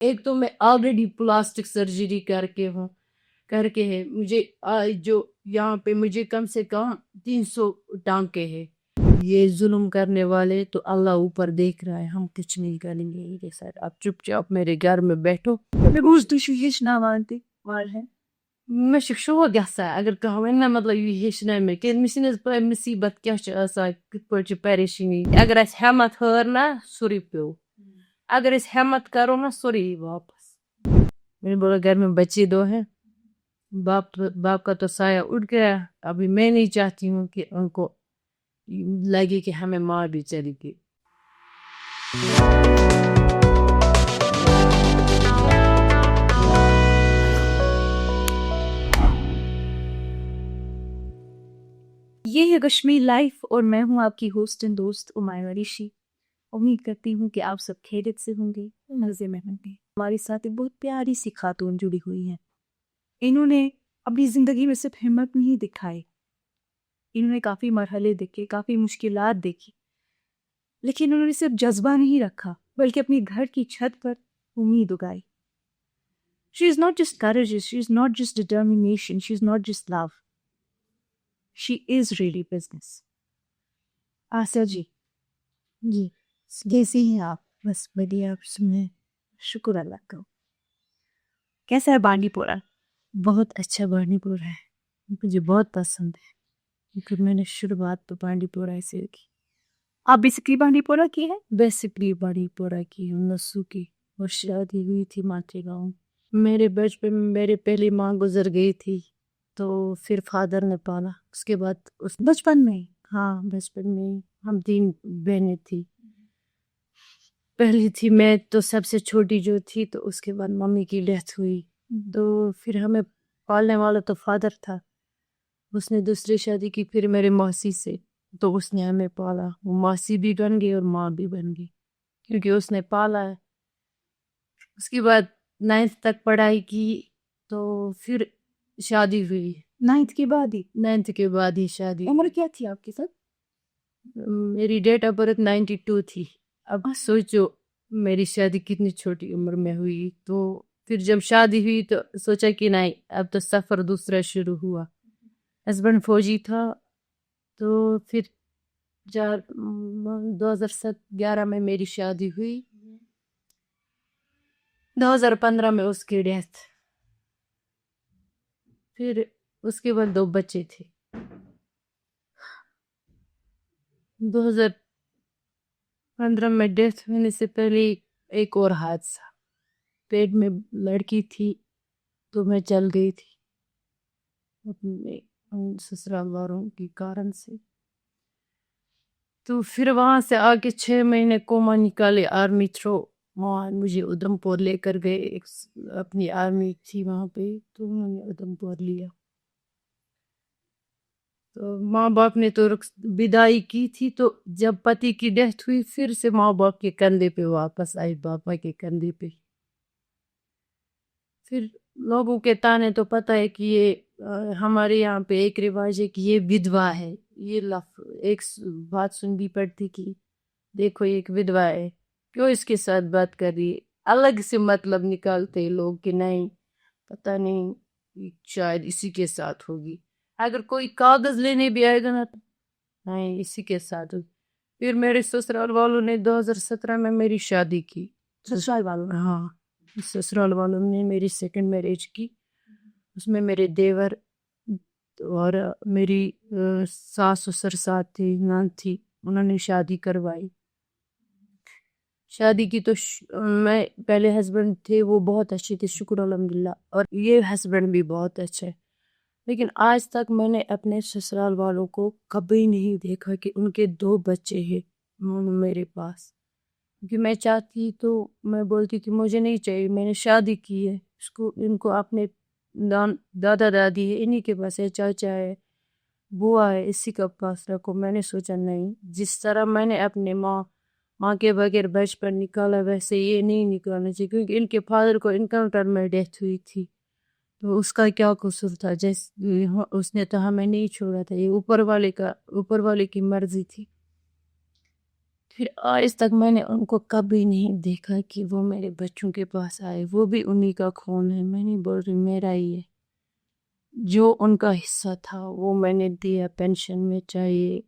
ایک تو میں آلریڈی پلاسٹک سرجری کر کے ہے، مجھے جو یہاں پہ مجھے کم سے کم 300 ٹانکے ہیں. یہ ظلم کرنے والے تو اللہ اوپر دیکھ رہا ہے، ہم کچھ نہیں کریں گے. یہ سر آپ چپ چاپ میرے گھر میں بیٹھو. مےٚ چھُ شوق گژھان اگر کانٛہہ وَنہِ نا مطلب یہِ ہیٚچھناو مےٚ کیٛازِ مےٚ چھِنہٕ حظ پاے مُصیٖبت کیٛاہ چھِ آسان کِتھ پٲٹھۍ چھِ پریشٲنی. اگر اَسہِ ہٮ۪مت ہٲر نا سورُے پیوٚو، اگر أسۍ ہٮ۪مت کرو نا سورُے یی واپس. میں نے بولا گھر میں بچے 2 ہیں، باپ کا تو سایہ اٹھ گیا. ابھی میں نہیں چاہتی ہوں کہ ان کو لگے کہ ہمیں ماں بھی چلی گئی. یہ ہے کشمیر لائف اور میں ہوں آپ کی ہوسٹ اینڈ دوست عمائرہ ریشی. امید کرتی ہوں کہ آپ سب خیریت سے ہوں گے، مزے میں ہوں گے. ہمارے ساتھ ایک بہت پیاری سی خاتون جڑی ہوئی ہیں. انہوں نے اپنی زندگی میں صرف ہمت نہیں دکھائی، انہوں نے کافی مرحلے دیکھے، کافی مشکلات دیکھی، لیکن انہوں نے صرف جذبہ نہیں رکھا بلکہ اپنی گھر کی چھت پر امید اگائی. She is not just courageous, she is not just determination, she is not just love. She is really business. Asiya جی جی کیسی ہیں آپ؟ بس بڑھیا، آپ سنیں. شکر اللہ کا. کیسا ہے بانڈی پورہ؟ بہت اچھا بانڈی پورہ ہے، مجھے بہت پسند ہے کیونکہ میں نے شروعات تو بانڈی پورہ سے کی. آپ بیسکلی بانڈی پورہ کی ہیں؟ بیسکلی بانڈی پورہ کی ہوں، نسو کی، اور شادی ہوئی تھی ماٹے گاؤں. میرے بچپن میں میری پہلی ماں گزر گئی تھی تو پھر فادر نے پالا. اس کے بعد بچپن میں؟ ہاں بچپن میں ہم 3 بہنیں تھی. پہلی تھی میں تو سب سے چھوٹی جو تھی، تو اس کے بعد ممی کی ڈیتھ ہوئی تو پھر ہمیں پالنے والا تو فادر تھا. اس نے دوسری شادی کی پھر میرے موسی سے، تو اس نے ہمیں پالا. وہ موسی بھی بن گئی اور ماں بھی بن گئی کیونکہ اس نے پالا ہے. اس کے بعد 9th تک پڑھائی کی تو پھر شادی ہوئی. 9th کے بعد ہی؟ 9th کے بعد ہی شادی. عمر کیا تھی آپ کے ساتھ؟ میری ڈیٹ آف برتھ 92 تھی. اب سوچو میری شادی کتنی چھوٹی عمر میں ہوئی. تو پھر جب شادی ہوئی تو سوچا کہ نہیں اب تو سفر دوسرا شروع ہوا. ہسبینڈ فوجی تھا تو پھر 2011 میں میری شادی ہوئی. 2015 میں اس کی ڈیتھ. پھر اس کے بعد 2 بچے تھے. 2015 میں ڈیتھ ہونے سے پہلے ایک اور حادثہ. پیٹ میں لڑکی تھی تو میں چل گئی تھی اپنے سسرال والوں کی کارن سے. تو پھر وہاں سے آگے 6 مہینے کوما نکالے آرمی تھرو. وہاں مجھے ادھم پور لے کر گئے، اپنی آرمی تھی وہاں پہ تو انہوں نے ادھم پور لیا. تو ماں باپ نے تو بدائی کی تھی، تو جب پتی کی ڈیتھ ہوئی پھر سے ماں باپ کے کندھے پہ واپس آئی، پاپا کے کندھے پہ. پھر لوگوں کے تانے تو پتہ ہے کہ یہ ہمارے یہاں پہ ایک رواج ہے کہ یہ ودوا ہے. یہ ایک بات سننی پڑتی کہ دیکھو ایک ودوا ہے، کیوں اس کے ساتھ بات کر رہی ہے. الگ سے مطلب نکالتے لوگ کہ نہیں پتہ نہیں شاید اسی کے ساتھ ہوگی. اگر کوئی کاغذ لینے بھی آئے گا نا تو نہیں اسی کے ساتھ ہوگی. پھر میرے سسرال والوں نے 2017 میں میری شادی کی. سسرال والوں؟ ہاں سسرال والوں نے میری سیکنڈ میرج کی. اس میں میرے دیور اور میری ساس سسر ساتھ تھی، نند تھی، انہوں نے شادی کروائی. شادی کی تو میں پہلے ہسبینڈ تھے وہ بہت اچھے تھے شکر الحمدللہ، اور یہ ہسبینڈ بھی بہت اچھا ہے. لیکن آج تک میں نے اپنے سسرال والوں کو کبھی نہیں دیکھا کہ ان کے 2 بچے ہیں میرے پاس. کیونکہ میں چاہتی تو میں بولتی کہ مجھے نہیں چاہیے، میں نے شادی کی ہے. ان کو اپنے دادا دادی ہے انہی کے پاس ہے، چاچا ہے، بوا ہے، اسی کا پاس رکھو. میں نے سوچا نہیں، جس طرح میں نے اپنے ماں کے بغیر بچپن نکالا ویسے یہ نہیں نکالنا چاہیے. کیونکہ ان کے فادر کو انکاؤنٹر میں ڈیتھ ہوئی تھی تو اس کا کیا قصور تھا؟ اس نے تو ہمیں نہیں چھوڑا تھا، یہ اوپر والے کی مرضی تھی. پھر آج تک میں نے ان کو کبھی نہیں دیکھا کہ وہ میرے بچوں کے پاس آئے. وہ بھی انہی کا خون ہے. میں نہیں بول رہی میرا ہی ہے. جو ان کا حصہ تھا وہ میں نے دیا پینشن میں چاہیے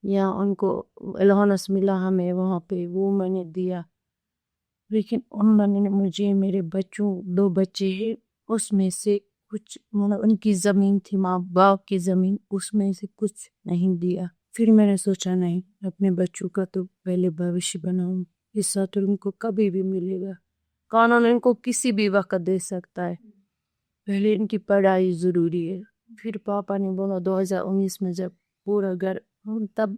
یا ان کو الاؤنس ملا ہمیں وہاں پہ وہ میں نے دیا. لیکن انہوں نے مجھے میرے بچوں 2 بچے ہیں اس میں سے کچھ مطلب ان کی زمین تھی ماں باپ کی زمین اس میں سے کچھ نہیں دیا. پھر میں نے سوچا نہیں اپنے بچوں کا تو پہلے بھوشیہ بناؤں. حصہ تو ان کو کبھی بھی ملے گا. قانون ان کو کسی بھی وقت دے سکتا ہے. پہلے ان کی پڑھائی ضروری ہے. پھر پاپا نے بولا 2019 میں جب پورا گھر تب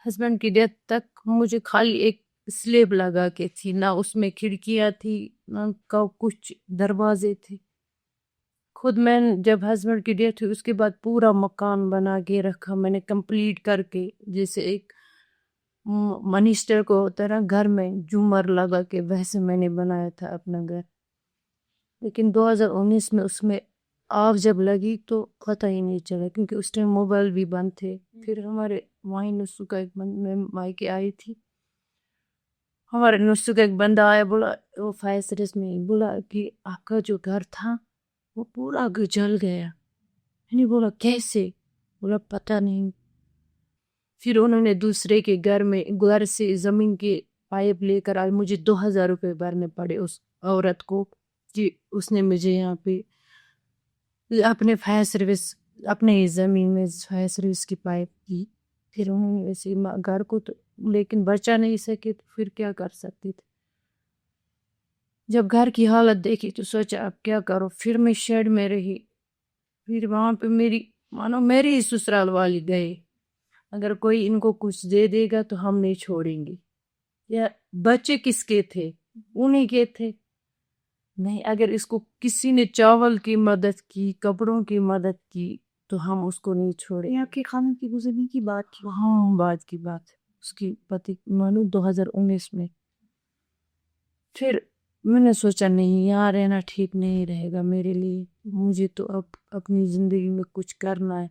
ہسبینڈ کی ڈیتھ تک مجھے خالی ایک سلیب لگا کے تھی. نہ اس میں کھڑکیاں تھی نہ کچھ دروازے تھے. خود میں جب ہسبینڈ کی ڈیتھ ہوئی اس کے بعد پورا مکان بنا کے رکھا میں نے کمپلیٹ کر کے. جیسے ایک منسٹر کو ہوتا ہے نا گھر میں جھومر لگا کے ویسے میں نے بنایا تھا اپنا گھر. لیکن 2019 میں اس میں آگ جب لگی تو پتہ ہی نہیں چلا کیونکہ اس ٹائم موبائل بھی بند تھے. پھر ہمارے وہیں نسو کا ایک میں مائکے آئی تھی. ہمارے نسو کا ایک بندہ آیا بولا وہ فائر سروس میں بولا کہ آپ کا جو گھر تھا وہ پورا جل گیا. میں نے بولا کیسے؟ بولا پتہ نہیں. پھر انہوں نے دوسرے کے گھر سے زمین کے پائپ لے کر آئے. مجھے 2000 روپے بھرنے پڑے اس عورت کو کہ اس نے مجھے یہاں پہ اپنے فائر سروس اپنے زمین میں فائر سروس کی پائپ کی. پھر انہوں نے ویسے گھر کو تو لیکن بچا نہیں سکے تو پھر کیا کر سکتے تھے. جب گھر کی حالت دیکھی تو سوچا اب کیا کرو. پھر میں شیڈ میں رہی. پھر وہاں پہ میرے ہی سسرال والے گئے اگر کوئی ان کو کچھ دے دے گا تو ہم نہیں چھوڑیں گے. یا بچے کس کے تھے؟ انہیں کے تھے. نہیں اگر اس کو کسی نے چاول کی مدد کی کپڑوں کی مدد کی تو ہم اس کو نہیں چھوڑیں. یہ آپ کے خاندان کی گزرنے کی بات کی؟ ہاں بات کی بات اس کی پتی 2019 میں. پھر میں نے سوچا نہیں یہاں رہنا ٹھیک نہیں رہے گا میرے لیے. مجھے تو اب اپنی زندگی میں کچھ کرنا ہے.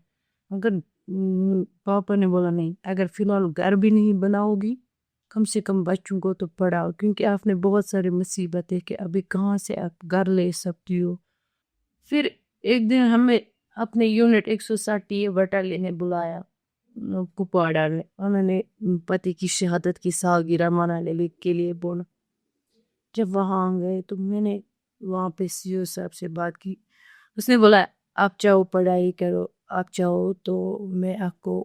اگر پاپا نے بولا نہیں اگر فی الحال گھر بھی نہیں بناؤ گی کم سے کم بچوں کو تو پڑھاؤ کیونکہ آپ نے بہت سارے مصیبتیں کہ ابھی کہاں سے آپ گھر لے سکتی ہو. پھر ایک دن ہمیں اپنے یونٹ 160 بٹالین نے بلایا کپواڑہ میں. انہوں نے پتی کی شہادت کی سالگرہ منانے کے لیے بولا. جب وہاں گئے تو میں نے وہاں پہ سی او صاحب سے بات کی. اس نے بولا آپ چاہو پڑھائی کرو آپ چاہو تو میں آپ کو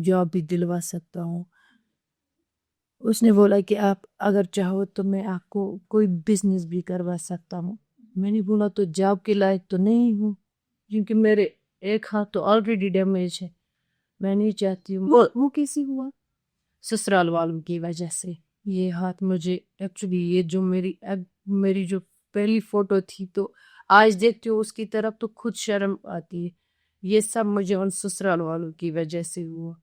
جاب بھی دلوا سکتا ہوں. اس نے بولا کہ آپ اگر چاہو تو میں آپ کو کوئی بزنس بھی کروا سکتا ہوں. میں نے بولا تو جاب کے لائق تو نہیں ہوں کیونکہ میرے ایک ہاتھ تو آلریڈی ڈیمیج ہے. میں نہیں چاہتی ہوں. وہ کیسی ہوا؟ سسرال والوں کی وجہ سے. یہ ہاتھ مجھے ایکچولی یہ جو میری جو پہلی فوٹو تھی تو آج دیکھتی ہوں اس کی طرف تو خود شرم آتی ہے. یہ سب مجھے ان سسرال والوں کی وجہ سے ہوا.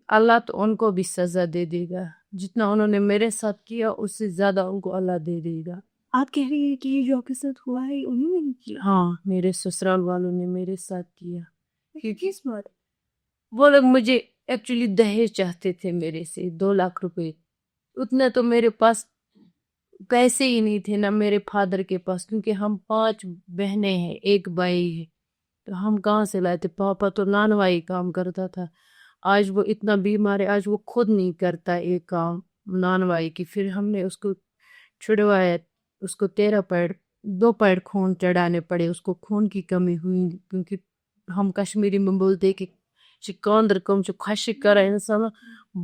اللہ تو ان کو بھی سزا دے دے گا. جتنا انہوں نے میرے ساتھ کیا اس سے زیادہ ان کو اللہ دے دے گا. آپ کہہ رہی ہیں کہ یہ جو آپ کے ساتھ ہوا ہے انہوں نے کیا؟ ہاں میرے سسرال والوں نے میرے ساتھ کیا. کس بات؟ وہ لوگ مجھے ایکچولی دہیج چاہتے تھے میرے سے 2 لاکھ روپے. اتنا تو میرے پاس پیسے ہی نہیں تھے نہ میرے فادر کے پاس کیونکہ ہم 5 بہنیں ہیں 1 بھائی ہے تو ہم کہاں سے لائے تھے. پاپا تو نانوائی کام کرتا تھا. آج وہ اتنا بیمار ہے آج وہ خود نہیں کرتا یہ کام نانوائی کی. پھر ہم نے اس کو چھڑوایا. اس کو 2 پیر خون چڑھانے پڑے. اس کو خون کی کمی ہوئی کیونکہ ہم کشمیری میں بولتے کہ چکاندر کم جو خشک کرا انسان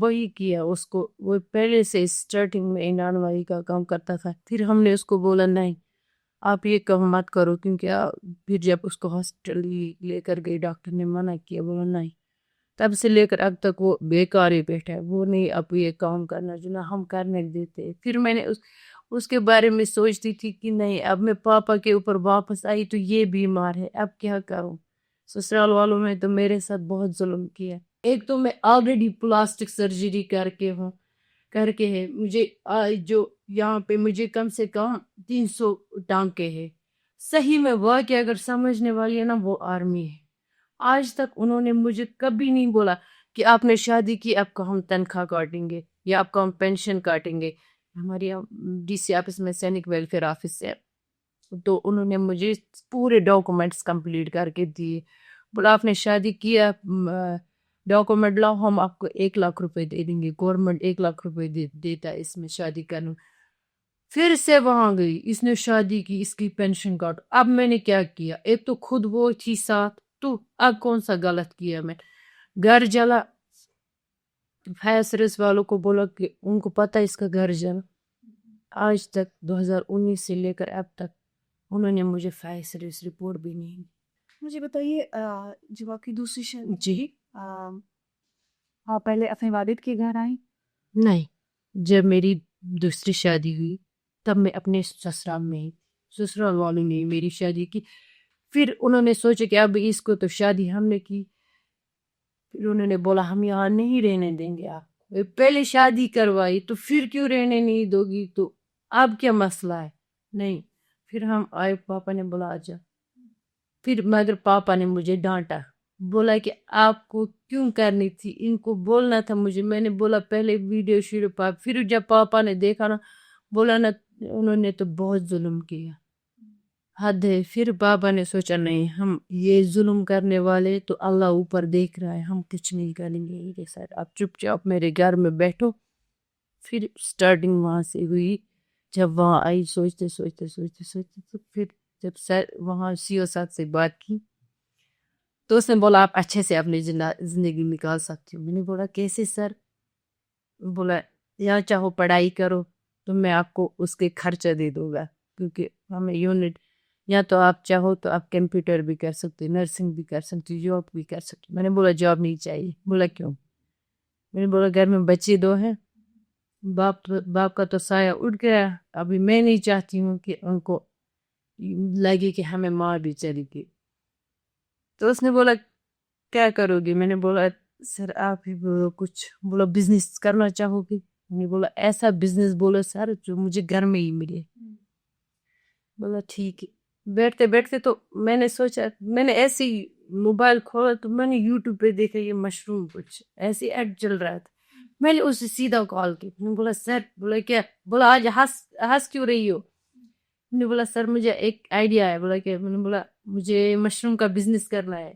وہی کیا اس کو. وہ پہلے سے اسٹارٹنگ میں نانوائی کا کام کرتا تھا. پھر ہم نے اس کو بولا نہیں آپ یہ کام مت کرو کیونکہ پھر جب اس کو ہاسپٹل لے کر گئی ڈاکٹر نے منع کیا. بولا نہیں. تب سے لے کر اب تک وہ بیکار ہی بیٹھا ہے. وہ نہیں اب یہ کام کرنا جو نہ ہم کرنے دیتے. پھر میں نے اس کے بارے میں سوچتی تھی کہ نہیں اب میں پاپا کے اوپر واپس آئی تو یہ بیمار ہے اب کیا کروں. سسرال والوں میں تو میرے ساتھ بہت ظلم کیا. ایک تو میں آلریڈی پلاسٹک سرجری کر کے ہے. مجھے جو یہاں پہ مجھے کم سے کم 300 ٹانکے ہے. صحیح میں واقعہ اگر سمجھنے والی ہے نا وہ آرمی ہے. آج تک انہوں نے مجھے کبھی نہیں بولا کہ آپ نے شادی کی آپ کو ہم تنخواہ کاٹیں گے. یا آپ کا ہم پینشن کاٹیں گے. ہمارے یہاں ڈی سی آفس میں سینک ویلفیئر آفس ہے, تو انہوں نے مجھے پورے ڈاکومنٹس کمپلیٹ کر کے دیے. بولا آپ نے شادی کیا, ڈاکومنٹ لاؤ, ہم آپ کو 1,00,000 روپے دے دیں گے, گورنمنٹ 1,00,000 روپے دیتا ہے اس میں شادی کرنے. پھر سے وہاں گئی, اس نے شادی کی, اس کی پینشن کاٹ. اب میں نے کیا کیا, ایک تو خود وہ تھی ساتھ, تو اب کون سا غلط کیا میں. گھر جلا, فائر سروس والوں کو بولا کہ ان کو پتہ اس کا گھر جلا. آج تک 2019 سے لے کر اب تک انہوں نے مجھے فائر سروس رپورٹ بھی نہیں دی. مجھے بتائیے جب آپ کی دوسری شادی, جی آپ پہلے اپنے والد کے گھر آئیں؟ نہیں, جب میری دوسری شادی ہوئی تب میں اپنے سسرال میں, سسرال والوں نے میری شادی کی. پھر انہوں نے سوچا کہ اب اس کو تو شادی ہم نے کی, پھر انہوں نے بولا ہم یہاں نہیں رہنے دیں گے آپ. پہلے شادی کروائی تو پھر کیوں رہنے نہیں دو گی, تو اب کیا مسئلہ ہے. نہیں, پھر ہم آئے, پاپا نے بولا آجا. پھر مگر پاپا نے مجھے ڈانٹا, بولا کہ آپ کو کیوں کرنی تھی, ان کو بولنا تھا مجھے. میں نے بولا پہلے ویڈیو شیڈیو پھر جب پاپا نے دیکھا نا, بولا نا انہوں نے تو بہت ظلم کیا, حد ہے. پھر پاپا نے سوچا نہیں, ہم یہ ظلم کرنے والے تو اللہ اوپر دیکھ رہا ہے, ہم کچھ نہیں کریں گے. یہ سر آپ چپ چاپ میرے گھر میں بیٹھو. پھر سٹارٹنگ وہاں سے ہوئی. جب وہاں آئی سوچتے تو پھر جب سر وہاں سی او صاحب سے بات کی تو اس نے بولا آپ اچھے سے اپنی زندگی نکال سکتی ہو. میں نے بولا کیسے سر؟ بولا یا چاہو پڑھائی کرو تو میں آپ کو اس کے خرچہ دے دوں گا, کیونکہ ہمیں یونٹ, یا تو آپ چاہو تو آپ کمپیوٹر بھی کر سکتے, نرسنگ بھی کر سکتے, جاب بھی کر سکتے. میں نے بولا جاب نہیں چاہیے. بولا کیوں؟ میں نے بولا گھر میں بچے 2 ہیں, باپ کا تو سایہ اٹھ گیا, ابھی میں نہیں چاہتی ہوں کہ ان کو لگے کہ ہمیں ماں بھی چلی گئی. تو اس نے بولا کیا کرو گی؟ میں نے بولا سر آپ ہی بولو کچھ. بولا بزنس کرنا چاہو گی؟ میں نے بولا ایسا بزنس بولو سر جو مجھے گھر میں ہی ملے. بولا ٹھیک ہے. بیٹھتے بیٹھتے تو میں نے سوچا, میں نے ایسے ہی موبائل کھولا تو میں نے یوٹیوب پہ دیکھا یہ مشروم کچھ ایسے ایڈ چل رہا تھا. میں نے اسے سیدھا کال کی. میں نے بولا سر, بولا کیا؟ بولا آج ہنس کیوں رہی ہو؟ میں نے بولا سر مجھے ایک آئیڈیا ہے. بولا کہ, میں نے بولا مجھے مشروم کا بزنس کرنا ہے.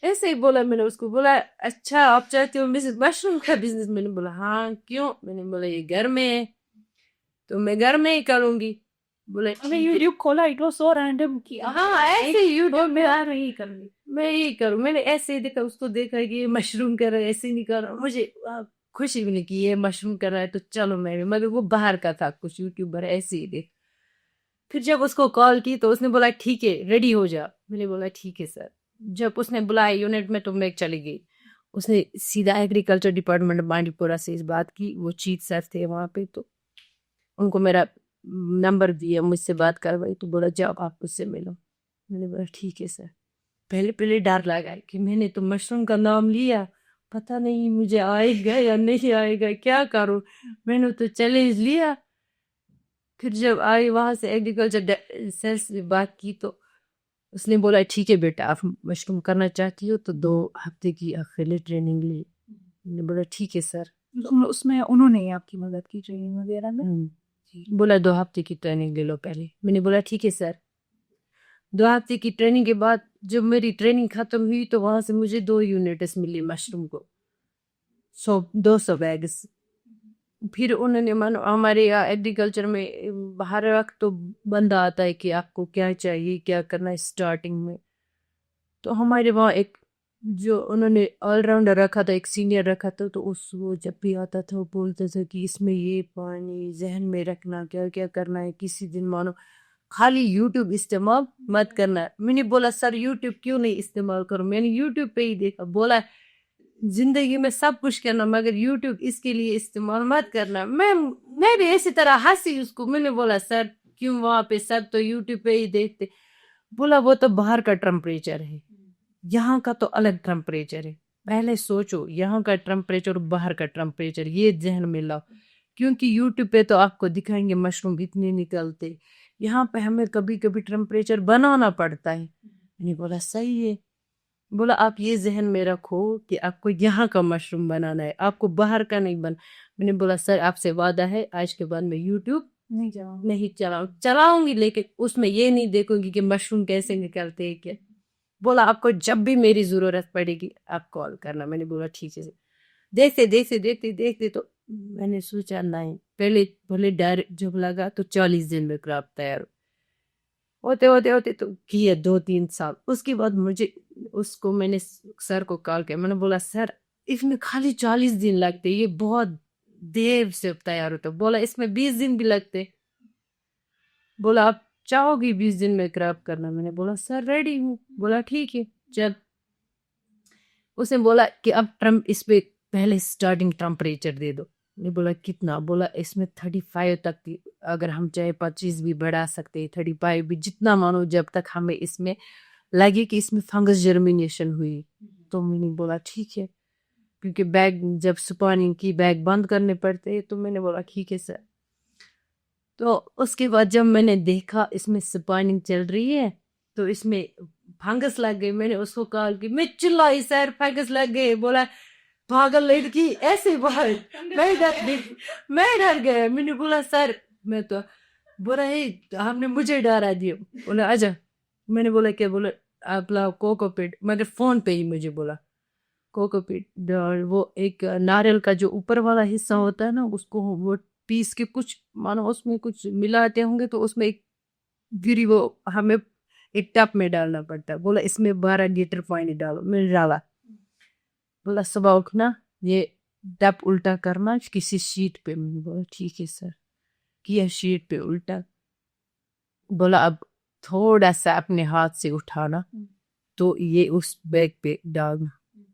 ایسے ہی بولا میں نے اس کو. بولا اچھا آپ چاہتے ہو مشروم کا بزنس؟ میں نے بولا ہاں کیوں؟ میں نے بولا یہ گھر میں ہے تو میں گھر میں ہی کروں گی. بولا یوٹیوب کھولا, اٹ واز سو رینڈم کہ ہاں ایسے ہی یوٹیوب میں یہی کروں گی, میں یہی کروں. میں نے ایسے ہی دیکھا, اس کو دیکھا کہ یہ مشروم کر رہا ہے, ایسے ہی نہیں کر رہا. مجھے خوشی بھی نہیں کہ یہ مشروم کر رہا ہے تو چلو میں بھی, مگر وہ باہر کا تھا کچھ یوٹیوبر ایسے ہی دیکھ. پھر جب اس کو کال کی تو اس نے بولا ٹھیک ہے ریڈی ہو جا. میں نے بولا ٹھیک ہے سر. جب اس نے بلایا یونٹ میں تو میں چلی گئی. اس نے سیدھا ایگریکلچر ڈپارٹمنٹ بانڈی پورہ سے اس بات کی, وہ چیف سر تھے وہاں پہ, تو ان کو میرا نمبر دیا, مجھ سے بات کروائی. تو بولا جاؤ آپ اس سے ملو. میں نے بولا ٹھیک ہے سر. پہلے ڈر لگا کہ میں نے تو مشروم کا نام لیا, پتہ نہیں مجھے آئے گا یا نہیں آئے گا, کیا کروں. میں نے تو چیلنج لیا. پھر جب آئی وہاں سے ایگریکلچر سر سے بات کی تو اس نے بولا ٹھیک ہے بیٹا آپ مشروم کرنا چاہتی ہو تو 2 ہفتے کی اکیلے ٹریننگ لی. میں نے بولا ٹھیک ہے سر. اس میں انہوں نے آپ کی مدد کی ٹریننگ وغیرہ میں؟ بولا 2 ہفتے کی ٹریننگ لے لو پہلے. میں نے بولا ٹھیک ہے سر. 2 ہفتے کی ٹریننگ کے بعد جب میری ٹریننگ ختم ہوئی تو وہاں سے مجھے 2 یونٹس ملی مشروم کو, 200 بیگس. پھر انہوں نے ہمارے یہاں ایگریکلچر میں ہر وقت تو بندہ آتا ہے کہ آپ کو کیا چاہیے, کیا کرنا ہے اسٹارٹنگ میں. تو ہمارے وہاں ایک جو انہوں نے آل راؤنڈر رکھا تھا, ایک سینئر رکھا تھا, تو وہ جب بھی آتا تھا وہ بولتا تھا کہ اس میں یہ پانی ذہن میں رکھنا, کیا کیا کرنا ہے. کسی دن مانو خالی یوٹیوب استعمال مت کرنا. میں نے بولا سر یوٹیوب کیوں نہیں استعمال کروں, میں نے یوٹیوب پہ ہی دیکھا. بولا زندگی میں سب کچھ کرنا مگر یوٹیوب اس کے لیے استعمال مت کرنا. میں بھی اسی طرح ہنسی اس کو. میں نے بولا سر کیوں, وہاں پہ سب تو یوٹیوب پہ ہی دیکھتے. بولا وہ تو باہر کا ٹمپریچر ہے, یہاں کا تو الگ ٹمپریچر ہے. پہلے سوچو یہاں کا ٹمپریچر باہر کا ٹمپریچر, یہ ذہن میں لاؤ. کیونکہ یوٹیوب پہ تو آپ کو دکھائیں گے مشروم اتنے نکلتے, یہاں پہ ہمیں کبھی کبھی ٹمپریچر بنانا پڑتا ہے. میں نے بولا صحیح ہے. بولا آپ یہ ذہن میں رکھو کہ آپ کو یہاں کا مشروم بنانا ہے, آپ کو باہر کا نہیں میں نے بولا سر آپ سے وعدہ ہے آج کے بعد میں یوٹیوب نہیں چلاؤں گی, لیکن اس میں یہ نہیں دیکھوں گی کہ مشروم کیسے نکلتے ہیں. کیا بولا آپ کو جب بھی میری ضرورت پڑے گی آپ کال کرنا. میں نے بولا ٹھیک ہے. دیکھتے تو میں نے سوچا نہیں, پہلے بولے ڈر جب لگا تو 40 دن میں کراپ تیار ہوتے تو کیا 2-3 سال. اس کے بعد میں نے سر کو کال کیا, میں نے بولا سر اس میں خالی 40 دن لگتے, یہ بہت دیر سے تیار ہوتا. بولا اس میں 20 دن بھی لگتے. بولا آپ چاہو گی 20 دن میں کراپ کرنا؟ میں نے بولا سر ریڈی ہوں. بولا ٹھیک ہے چل. اس نے بولا کہ اب اس پہ پہلے سٹارٹنگ ٹمپریچر دے دو. میں نے بولا کتنا؟ بولا اس میں 35 تک تھی, اگر ہم چاہے 25 بھی بڑھا سکتے, 35 بھی, جتنا مانو جب تک ہمیں اس میں لگے کہ اس میں فنگس جرمینیشن ہوئی. تو میں نے بولا ٹھیک ہے, کیونکہ بیگ جب سپاننگ کی بیگ بند کرنے پڑتے, تو میں نے بولا ٹھیک ہے سر. تو اس کے بعد جب میں نے دیکھا اس میں سپاننگ چل رہی ہے تو اس میں فنگس لگ گئی, میں نے اس کو کال کی, میں چلائی سر فنگس لگ گئے. بولا پاگل لڑکی ایسے باہر, میں ڈر گیا. میں نے بولا سر میں تو بولا ہم نے مجھے ڈرا دیا. بولا آجا. میں نے بولا کیا؟ بولا آپ لاؤ کوکو پیٹ, مگر فون پہ ہی مجھے بولا کوکو پیٹ. وہ ایک ناریل کا جو اوپر والا حصہ ہوتا ہے نا, اس کو وہ پیس کے کچھ مانو اس میں کچھ ملاتے ہوں گے, تو اس میں ایک گری وہ ہمیں ایک ٹپ میں ڈالنا پڑتا ہے. بولا اس میں 12 لیٹر پانی ڈالو. میں نے ڈالا. بولا صبح اٹھنا یہ ٹپ الٹا کرنا کسی شیٹ پہ. میں نے بولا ٹھیک ہے سر. کیا شیٹ پہ الٹا. بولا اب تھوڑا سا اپنے ہاتھ سے اٹھانا تو یہ اس بیگ پہ ڈالنا,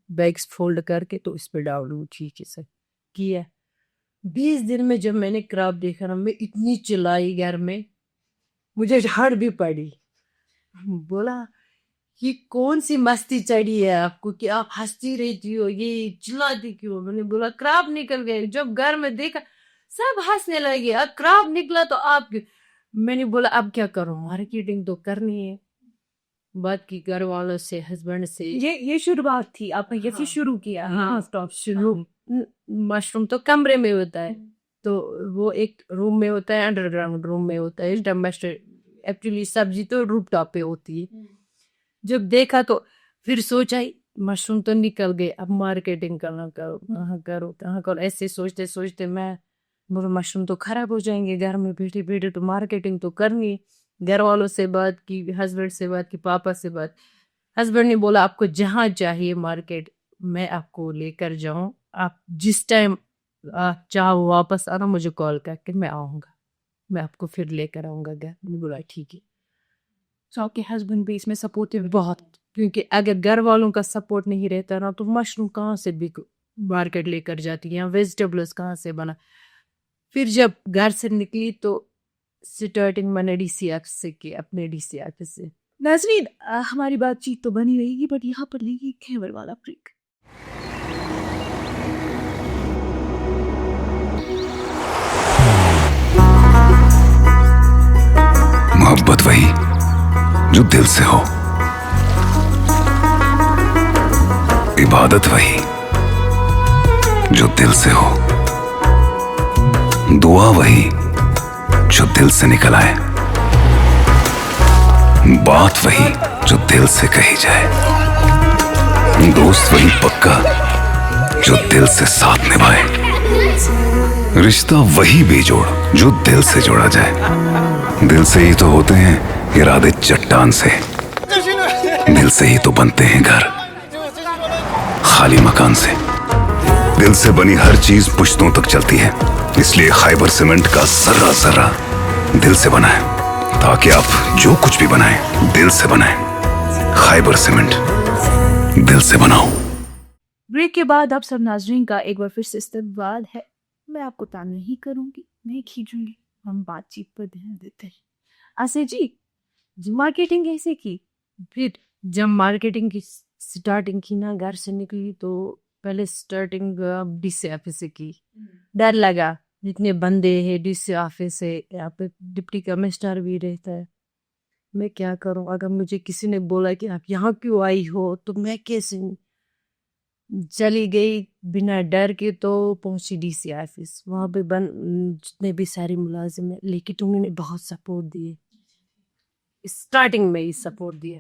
بیگس فولڈ کر کے تو اس پہ ڈالوں. ٹھیک ہے سر. کیا 20 دن میں جب میں نے کراپ دیکھا نا, میں اتنی چلائی گھر میں, مجھے جھاڑ بھی پڑی. بولا یہ کون سی مستی چڑھی ہے آپ کو کہ آپ ہنستی رہتی ہو, یہ چلاتی کیوں؟ میں نے بولا کراپ نکل گئے. جب گھر میں دیکھا سب ہنسنے لگے, اب کراپ نکلا تو آپ کیوں؟ میں نے بولا اب کیا کروں, مارکیٹنگ تو کرنی ہے. بات کی گھر والوں سے, ہسبینڈ سے. یہ شروعات تھی, آپ نے کیسے شروع کیا؟ شروع مشروم تو کمرے میں ہوتا ہے, تو وہ ایک روم میں ہوتا ہے, انڈر گراؤنڈ روم میں ہوتا ہے. ایکچولی سبزی تو روپ ٹاپ پہ ہوتی ہے. جب دیکھا تو پھر سوچا مشروم تو نکل گئے, اب مارکیٹنگ کرنا کہاں کرو. ایسے سوچتے میں مشروم تو خراب ہو جائیں گے, گھر میں بیٹھے تو مارکیٹنگ تو کرنی. گھر والوں سے بات کی, ہسبینڈ سے بات کی, پاپا سے بات. ہسبینڈ نے بولا آپ کو جہاں چاہیے مارکیٹ میں آپ کو لے کر جاؤں, آپ جس ٹائم آپ چاہو واپس آنا مجھے کال کر کے میں آؤں گا, میں آپ کو پھر لے کر آؤں گا گھر. میں بولا ٹھیک ہے. سو آپ کے ہسبینڈ بھی اس میں سپورٹیو بہت, کیونکہ اگر گھر والوں کا سپورٹ نہیں رہتا نا تو مشروم کہاں سے بھی مارکیٹ لے کر جاتی ہیں, ویجیٹیبلز کہاں سے بنا. پھر جب گھر سے نکلی تو سٹارٹنگ میں نے ڈی سی آفس سے کی, اپنے ڈی سی آفس سے. ناظرین ہماری بات چیت تو بنی رہے گی, بٹ یہاں پر لے گی خیبر والا بریک. محبت وہی جو دل سے ہو, عبادت وہی جو دل سے ہو, دعا وہی جو دل سے نکل آئے, بات وہی جو دل سے کہی جائے, دوست وہی پکا جو دل سے ساتھ نبھائے, رشتہ وہی بے جوڑ جو دل سے جوڑا جائے. دل سے ہی تو ہوتے ہیں ارادے چٹان سے, دل سے ہی تو بنتے ہیں گھر خالی مکان سے. دل سے بنی ہر چیز پشتوں تک چلتی ہے, اس لیے خیبر سیمنٹ کا ذرہ ذرہ دل سے بنا ہے, تاکہ آپ جو کچھ بھی بنائیں دل سے بنائیں. خیبر سیمنٹ, دل سے بناؤ. بریک کے بعد آپ سب ناظرین کا ایک بار پھر سے استقبال ہے. میں آپ کو تانگ نہیں کروں گی, نہیں کھینچوں گی, ہم بات چیت پر دھیان دیتے ہیں. آسے جی مارکیٹنگ کیسے کی؟ پھر جب مارکیٹنگ کی سٹارٹنگ کی نا, گھر سے نکلی تو پہلے سٹارٹنگ ڈی سی آفس سے کی. ڈر لگا, جتنے بندے ہیں ڈی سی آفس سے, یہاں پہ ڈپٹی کمشنر بھی رہتا ہے, میں کیا کروں؟ اگر مجھے کسی نے بولا کہ آپ یہاں کیوں آئی ہو تو میں کیسے چلی گئی بنا ڈر کے، تو پہنچی ڈی سی آفس. وہاں پہ جتنے بھی سارے ملازم ہیں، لیکن انہوں نے بہت سپورٹ دیے، اسٹارٹنگ میں ہی سپورٹ دیا.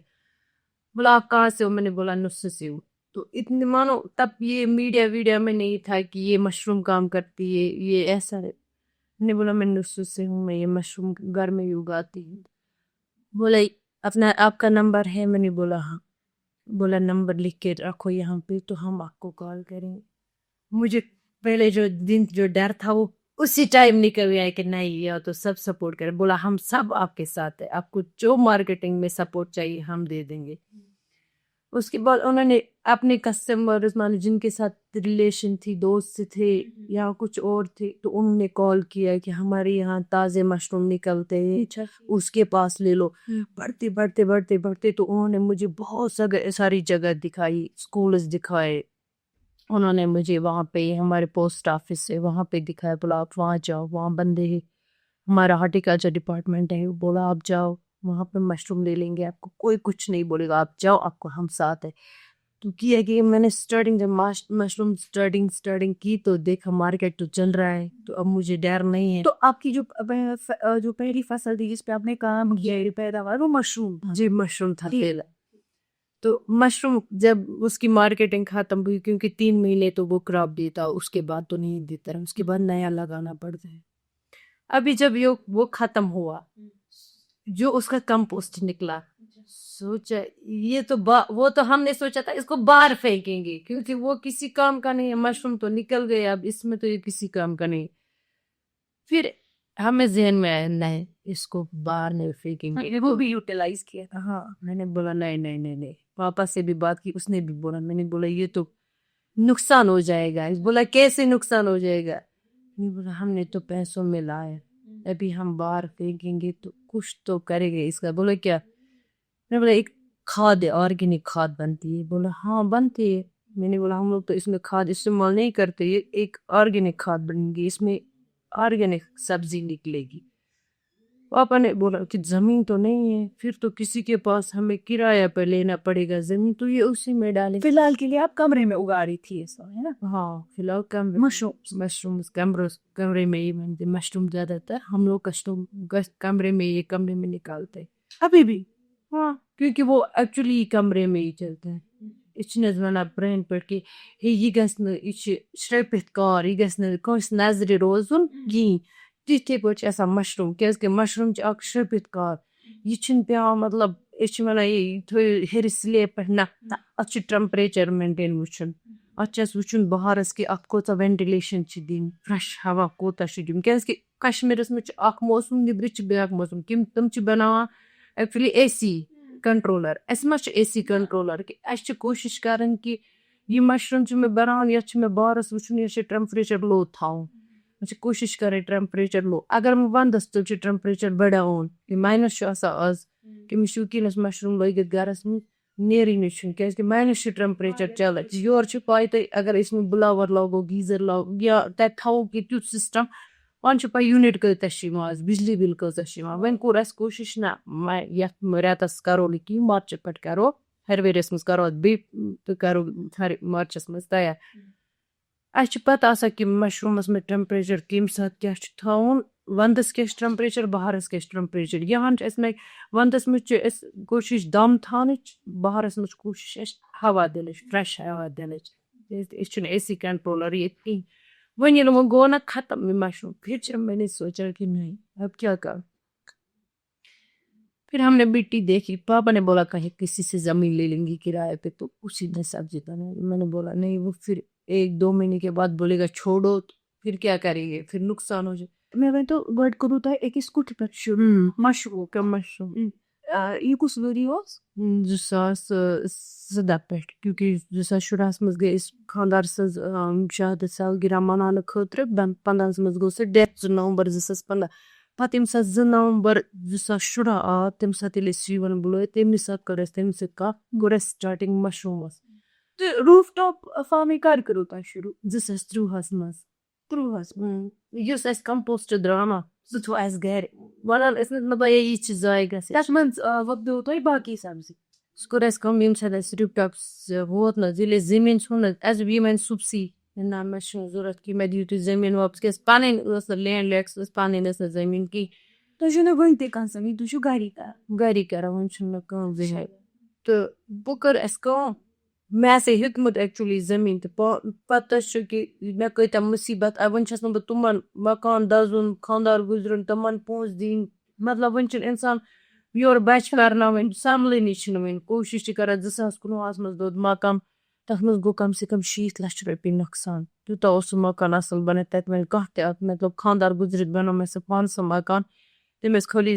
بولا آپ کہاں سے ہو؟ میں نے بولا نصر سے ہوں. تو اتنے مانو تب یہ میڈیا میں نہیں تھا کہ یہ مشروم کام کرتی ہے، یہ ایسا. میں نے بولا میں نصر سے ہوں، میں یہ مشروم گھر میں ہی اگاتی ہوں. بولا آپ کا نمبر ہے؟ میں نے بولا ہاں. بولا نمبر لکھ کے رکھو یہاں پہ تو ہم آپ کو کال کریں گے. مجھے پہلے جو ڈر تھا وہ اسی ٹائم نکل گیا کہ نہیں یہ تو سب سپورٹ کرے. بولا ہم سب آپ کے ساتھ ہیں، آپ کو جو مارکیٹنگ میں سپورٹ چاہیے ہم دے دیں گے. اس کے بعد انہوں نے اپنے کسٹمرز جن کے ساتھ ریلیشن تھی، دوست تھے یا کچھ اور تھے، تو انہوں نے کال کیا کہ ہمارے یہاں تازے مشروم نکلتے ہیں، اس کے پاس لے لو. بڑھتے تو انہوں نے مجھے بہت ساری جگہ دکھائی، اسکولز دکھائے. انہوں نے مجھے وہاں پہ ہمارے پوسٹ آفس سے وہاں پہ دکھایا. بولا آپ وہاں جاؤ، وہاں بندے ہیں، ہمارا ہارٹیکلچر ڈپارٹمنٹ ہے. بولا آپ جاؤ وہاں پہ مشروم لے لیں گے، آپ کو کوئی کچھ نہیں بولے گا، آپ جاؤ، آپ کو ہم ساتھ ہے. تو کیا کہ میں نے جب مشروم اسٹارٹنگ کی تو دیکھا مارکیٹ تو چل رہا ہے، تو اب مجھے ڈر نہیں ہے. تو آپ کی جو پہلی فصل تھی جس پہ آپ نے کام کیا پیداوار، وہ مشروم؟ جی مشروم تھا پہلا. تو مشروم جب اس کی مارکیٹنگ ختم ہوئی، کیونکہ 3 مہینے تو وہ کراپ دیتا، اس کے بعد تو نہیں دیتا، اس کے بعد نیا لگانا پڑتا ہے. ابھی جب وہ ختم ہوا، جو اس کا کمپوسٹ نکلا، سوچا یہ تو وہ تو ہم نے سوچا تھا اس کو باہر پھینکیں گے کیونکہ وہ کسی کام کا نہیں ہے. مشروم تو نکل گئے، اب اس میں تو یہ کسی کام کا نہیں. پھر ہمیں ذہن میں آیا نہیں اس کو باہر نہیں پھینکیں گے، وہ بھی یوٹیلائز کیا تھا. ہاں میں نے بولا نہیں. پاپا سے بھی بات کی، اس نے بھی بولا. میں نے بولا یہ تو نقصان ہو جائے گا. بولا کیسے نقصان ہو جائے گا؟ میں نے بولا ہم نے تو پیسوں میں لایا، ابھی ہم باہر پھینکیں گے تو کچھ تو کرے گے اس کا. بولا کیا؟ میں نے بولا ایک کھاد ہے، آرگینک کھاد بنتی ہے. بولا ہاں بنتی ہے. میں نے بولا ہم لوگ تو اس میں کھاد استعمال نہیں کرتے، یہ ایک آرگینک کھاد بنے گی، اس میں آرگینک سبزی نکلے گی. پاپا نے بولا کہ زمین تو نہیں ہے، پھر تو کسی کے پاس ہمیں کرایہ پہ لینا پڑے گا زمین، تو یہ اسی میں ڈالے. فی الحال کے لیے آپ کمرے میں اگا رہی تھی ایسا ہے نا؟ ہاں فی الحال مشروم کمرے میں ہی بنتے. مشروم زیادہ تر ہم لوگ کمرے میں نکالتے ابھی بھی. ہاں کیونکہ وہ ایکچولی کمرے میں ہی چلتے ہیں. یہ ونان برین پہ کہ یہ گھنہ شرپت کار، یہ گھنہ کانس نظر روزن کہین. تتھے پہ مشروم کی مشروم اک شرپت کار، یہ پیان مطلب ونان یہ تھو ہر سلیب پہ نہ ات ٹمپریچر مینٹین وچن، ات وچن بہارس کہ ات کوتا وینٹلیشن دین، فریش ہوا کوتا دین. کی کشمیرس میں اخ موسم نبر بیاکھ موسم تم بناوان ایکچولی اے سی کنٹرولر. اس ما اے سی کنٹرولر کہ اس کوشش کران کہ یہ مشروم میں بناوان یتھ میں بہارس وچن یہ ٹمپریچر لو تھاؤن. کوشش کرے ٹمپریچر لو. اگر وندس تل ٹمپریچر بڑھاون مائنس آز کہ شوقینس مشروم لگت گرس میں نیری کی مائنس ٹمپریچر چلان یور پائی تھی. اگر اس میں بلاور لاگو، گیزر لاگو یا تک تھو کہ تیت سسٹم وان پائی یونٹ کتنا آز، بجلی بل کتنا وین کور اس کوشش نہ یتھ ریتس کرو نی کی مارچ پہ کرو ہر ؤریس مز کرو بیٚیہِ کرو مارچس مز تیار. اس پتہ آسان کہ مشرومس میں ٹمپریچر کم سات کیا تھاؤن، وندس کیا ٹمپریچر، بہارس کیا ٹمپریچر. یہاں میں وندس مجھ کوشش دم تھانچ، بہارس مجھ کوشش ہوا دنچ، فریش ہوا دنچ. یہ اے سی کنٹرولر یہ کہیں ون یل وہ گو نا ختم مشروم. پھر میں نے سوچا کہ نہیں اب کیا کروں. پھر ہم نے مٹی دیکھی. پاپا نے بولا کہیں کسی سے زمین لے لیں گی کرایہ پہ تو اسی نے سبزی بنائی. میں نے بولا نہیں، وہ پھر 1-2 مہینے کے بعد بولے گا چھوڑو، پھر کیا کریں گے، پھر نقصان ہو جائے. میں تو گۄڈٕ کوٚرُو تۄہہِ أکِس کُٹھِ پٮ۪ٹھ شروع مشروم. یہ کُس ؤری اوس؟ 2017 پٮ۪ٹھ، کیونکہ 2016 مز گٔے أسۍ خاندار سٕنٛز شہادت سالگرہ مناونہٕ خٲطرٕ 15 مز گوٚو سُہ ڈیتھ 2 نومبر 2015. پتہٕ ییٚمہِ ساتہٕ 2 نومبر 2016 آو تمہِ ساتہٕ ییٚلہِ أسۍ یِوان بُلٲے تمے ساتہٕ کٔر اَسہِ تٔمِس سۭتۍ کتھ، کوٚر اَسہِ سٹارٹنگ مشرومس. تہٕ روٗف ٹاپ فارمنگ کر کٔرٕو تۄہہِ شروٗع؟ 2013 مز. 13 یُس اَسہِ کمپوسٹ درٛاو نا سُہ چھُ اَسہِ گرِ. وَنان ٲسۍ نہٕ مطلب یہِ چھِ ضایع گژھِ. تَتھ منٛز وۄپدٲوٕ تۄہہِ باقٕے سبزی؟ سُہ کوٚر اَسہِ کٲم ییٚمہِ ساتہٕ اَسہِ رِپٹاپس ووت نہ حظ ییٚلہِ اَسہِ زٔمیٖن ژھوٚن حظ اَسہِ دوٚپ یہِ وَنہِ صُبسٕے نہ مےٚ چھُنہٕ ضوٚرَتھ کینٛہہ مےٚ دِیِو تُہۍ زٔمیٖن واپس کیٛازِ پَنٕنۍ ٲس نہٕ لینٛڈ لیکٕس ٲس پَنٕنۍ ٲس نہٕ زٔمیٖن کِہیٖنۍ. تۄہہِ چھُو نہٕ وٕنہِ تہِ کانٛہہ زٔمیٖن تُہۍ چھِو گری کران. گَری کَران وۄنۍ چھُنہٕ مےٚ کٲم زٕہٕنۍ تہٕ بہٕ کٔر اَسہِ کٲم مےٚ ہسا ہیوٚتمُت ایکچُؤلی زٔمیٖن تہِ پَتہٕ حظ چھُ کہِ مےٚ کۭتیاہ مُصیٖبت آیہِ وۄنۍ چھَس نہٕ بہٕ تِمن مکان دَزُن خانٛدار گُزرُن تِمن پونٛسہٕ دِنۍ مطلب وۄنۍ چھُنہٕ اِنسان یورٕ بَچہِ پَرناوٕنۍ سَمبلٲنی چھِنہٕ وۄنۍ کوٗشِش چھِ کران 2019 منٛز دوٚد مکان تَتھ منٛز گوٚو کَم سے کَم 60 لَچھ رۄپیہِ نۄقصان تیوٗتاہ اوس سُہ مکان اَصٕل بَنٲیِتھ تَتہِ وۄنۍ کانٛہہ تہِ اکھ مطلب خانٛدار گُزرِتھ بَنوو مےٚ سُہ پانہٕ سُہ مکان تٔمۍ ٲس خٲلی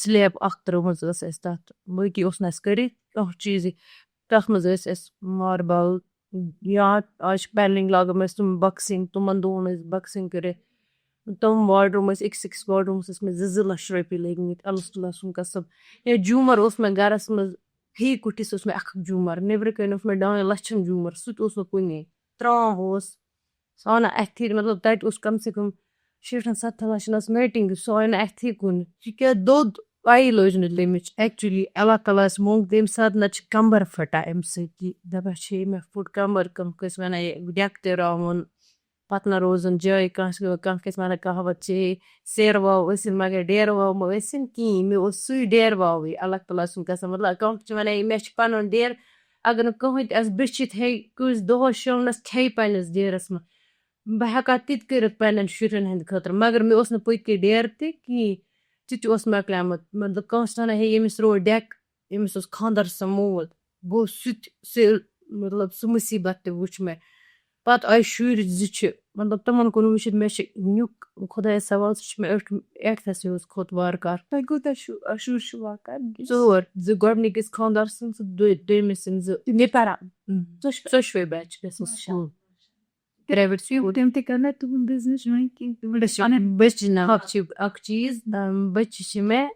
سِلیب اکھ ترٲومٕژ ٲس اَسہِ تَتھ باقٕے اوس نہٕ اَسہِ کٔرِتھ کانٛہہ چیٖزٕے تَتھ منٛز ٲسۍ اَسہِ ماربل یا آز چھِ پینلِنٛگ لاگان ٲسۍ تِم بۄکسِنٛگ تِمن دۄہن ٲسۍ بۄکسِنٛگ کٔرِتھ تِم واڈروٗم ٲسۍ أکِس واڈروٗمَس ٲسۍ مےٚ 2 لَچھ رۄپیہِ لٔگۍمٕتۍ اللہ تعالیٰ سُنٛد قسم یا جوٗمر اوس مےٚ گرس منٛز فی کُٹھِس اوس مےٚ 1 جوٗمر نیبرٕ کَنۍ اوس مےٚ 2 لَچھن جوٗمر سُہ تہِ اوس نہٕ کُنے ترٛام اوس سُہ آو نہٕ اَتھِ مطلب تَتہِ اوس کَم سے کَم 60-70 لَچھن ٲس میٹِنٛگ سُہ آو نہٕ اَتھِ کُن یہِ کیٛاہ دوٚد پَیی لٔج نہٕ تَمِچ ایکچُؤلی اللہ تعالیٰ ہَس منٛگ تَمہِ ساتہٕ نَتہٕ چھِ کَمبر پھٹان اَمہِ سۭتۍ یہِ دَپان چھِ مےٚ پھُٹ کَمبر کانٛہہ ٲسۍ وَنان یہِ ڈٮ۪کہٕ تہِ راوُن پَتہٕ نہ روزُن جٲے کانٛہہ کٲنٛسہِ وَنان کہاوت چھے سیرٕ واو ٲسِن مگر ڈیرٕ واو مہ ٲسِن کِہیٖنۍ مےٚ اوس سُے ڈیرٕ واوٕے اللہ تعالیٰ سُنٛد قسم مطلب کانٛہہ چھِ وَنان مےٚ چھُ پَنُن ڈیرٕ اگر نہٕ کٕہٕنۍ تہِ آسہِ بِچھِتھ ہیٚیہِ کٲنٛسہِ دۄہَس شۄنٛگنَس کھیٚیہِ پنٛنِس ڈیرَس منٛز بہٕ ہٮ۪کہٕ ہا تہِ تہِ کٔرِتھ پنٛنٮ۪ن شُرٮ۪ن ہِنٛدِ خٲطرٕ مگر مےٚ اوس نہٕ پٔتۍ کِنۍ ڈیرٕ تہِ کِہیٖنۍ تہِ تہِ اوس مۄکلیومُت مطلب کانٛہہ چھِ وَنان ہے ییٚمِس روو ڈٮ۪کہٕ أمِس اوس خانٛدر سموٗد گوٚو سُہ تہِ مطلب سُہ مُصیٖبت تہِ وٕچھ مےٚ پَتہٕ آیہِ شُرۍ 2 چھِ مطلب تِمن کُن وٕچھِتھ مےٚ چھِ نیُک خۄدایَس سوال سُہ چھُ مےٚ 8تھَسٕے حظ کھوٚت وارٕ کار تۄہہِ کوٗتاہ شُرۍ چھُ واقعہ؟ 2 گۄڈنِکِس خانٛدار سٕنٛز دوٚیمِس سٕنٛز 2 تِم پَران ژۄشوَے بَچہِ گژھن سکوٗل پرٛایویٹ سکوٗل تِم تہِ کَرنا تُہُنٛد بِزنِس جویِن کینٛہہ؟ بٔچہِ نہ چھِ اکھ چیٖز بٔچہِ چھِ مےٚ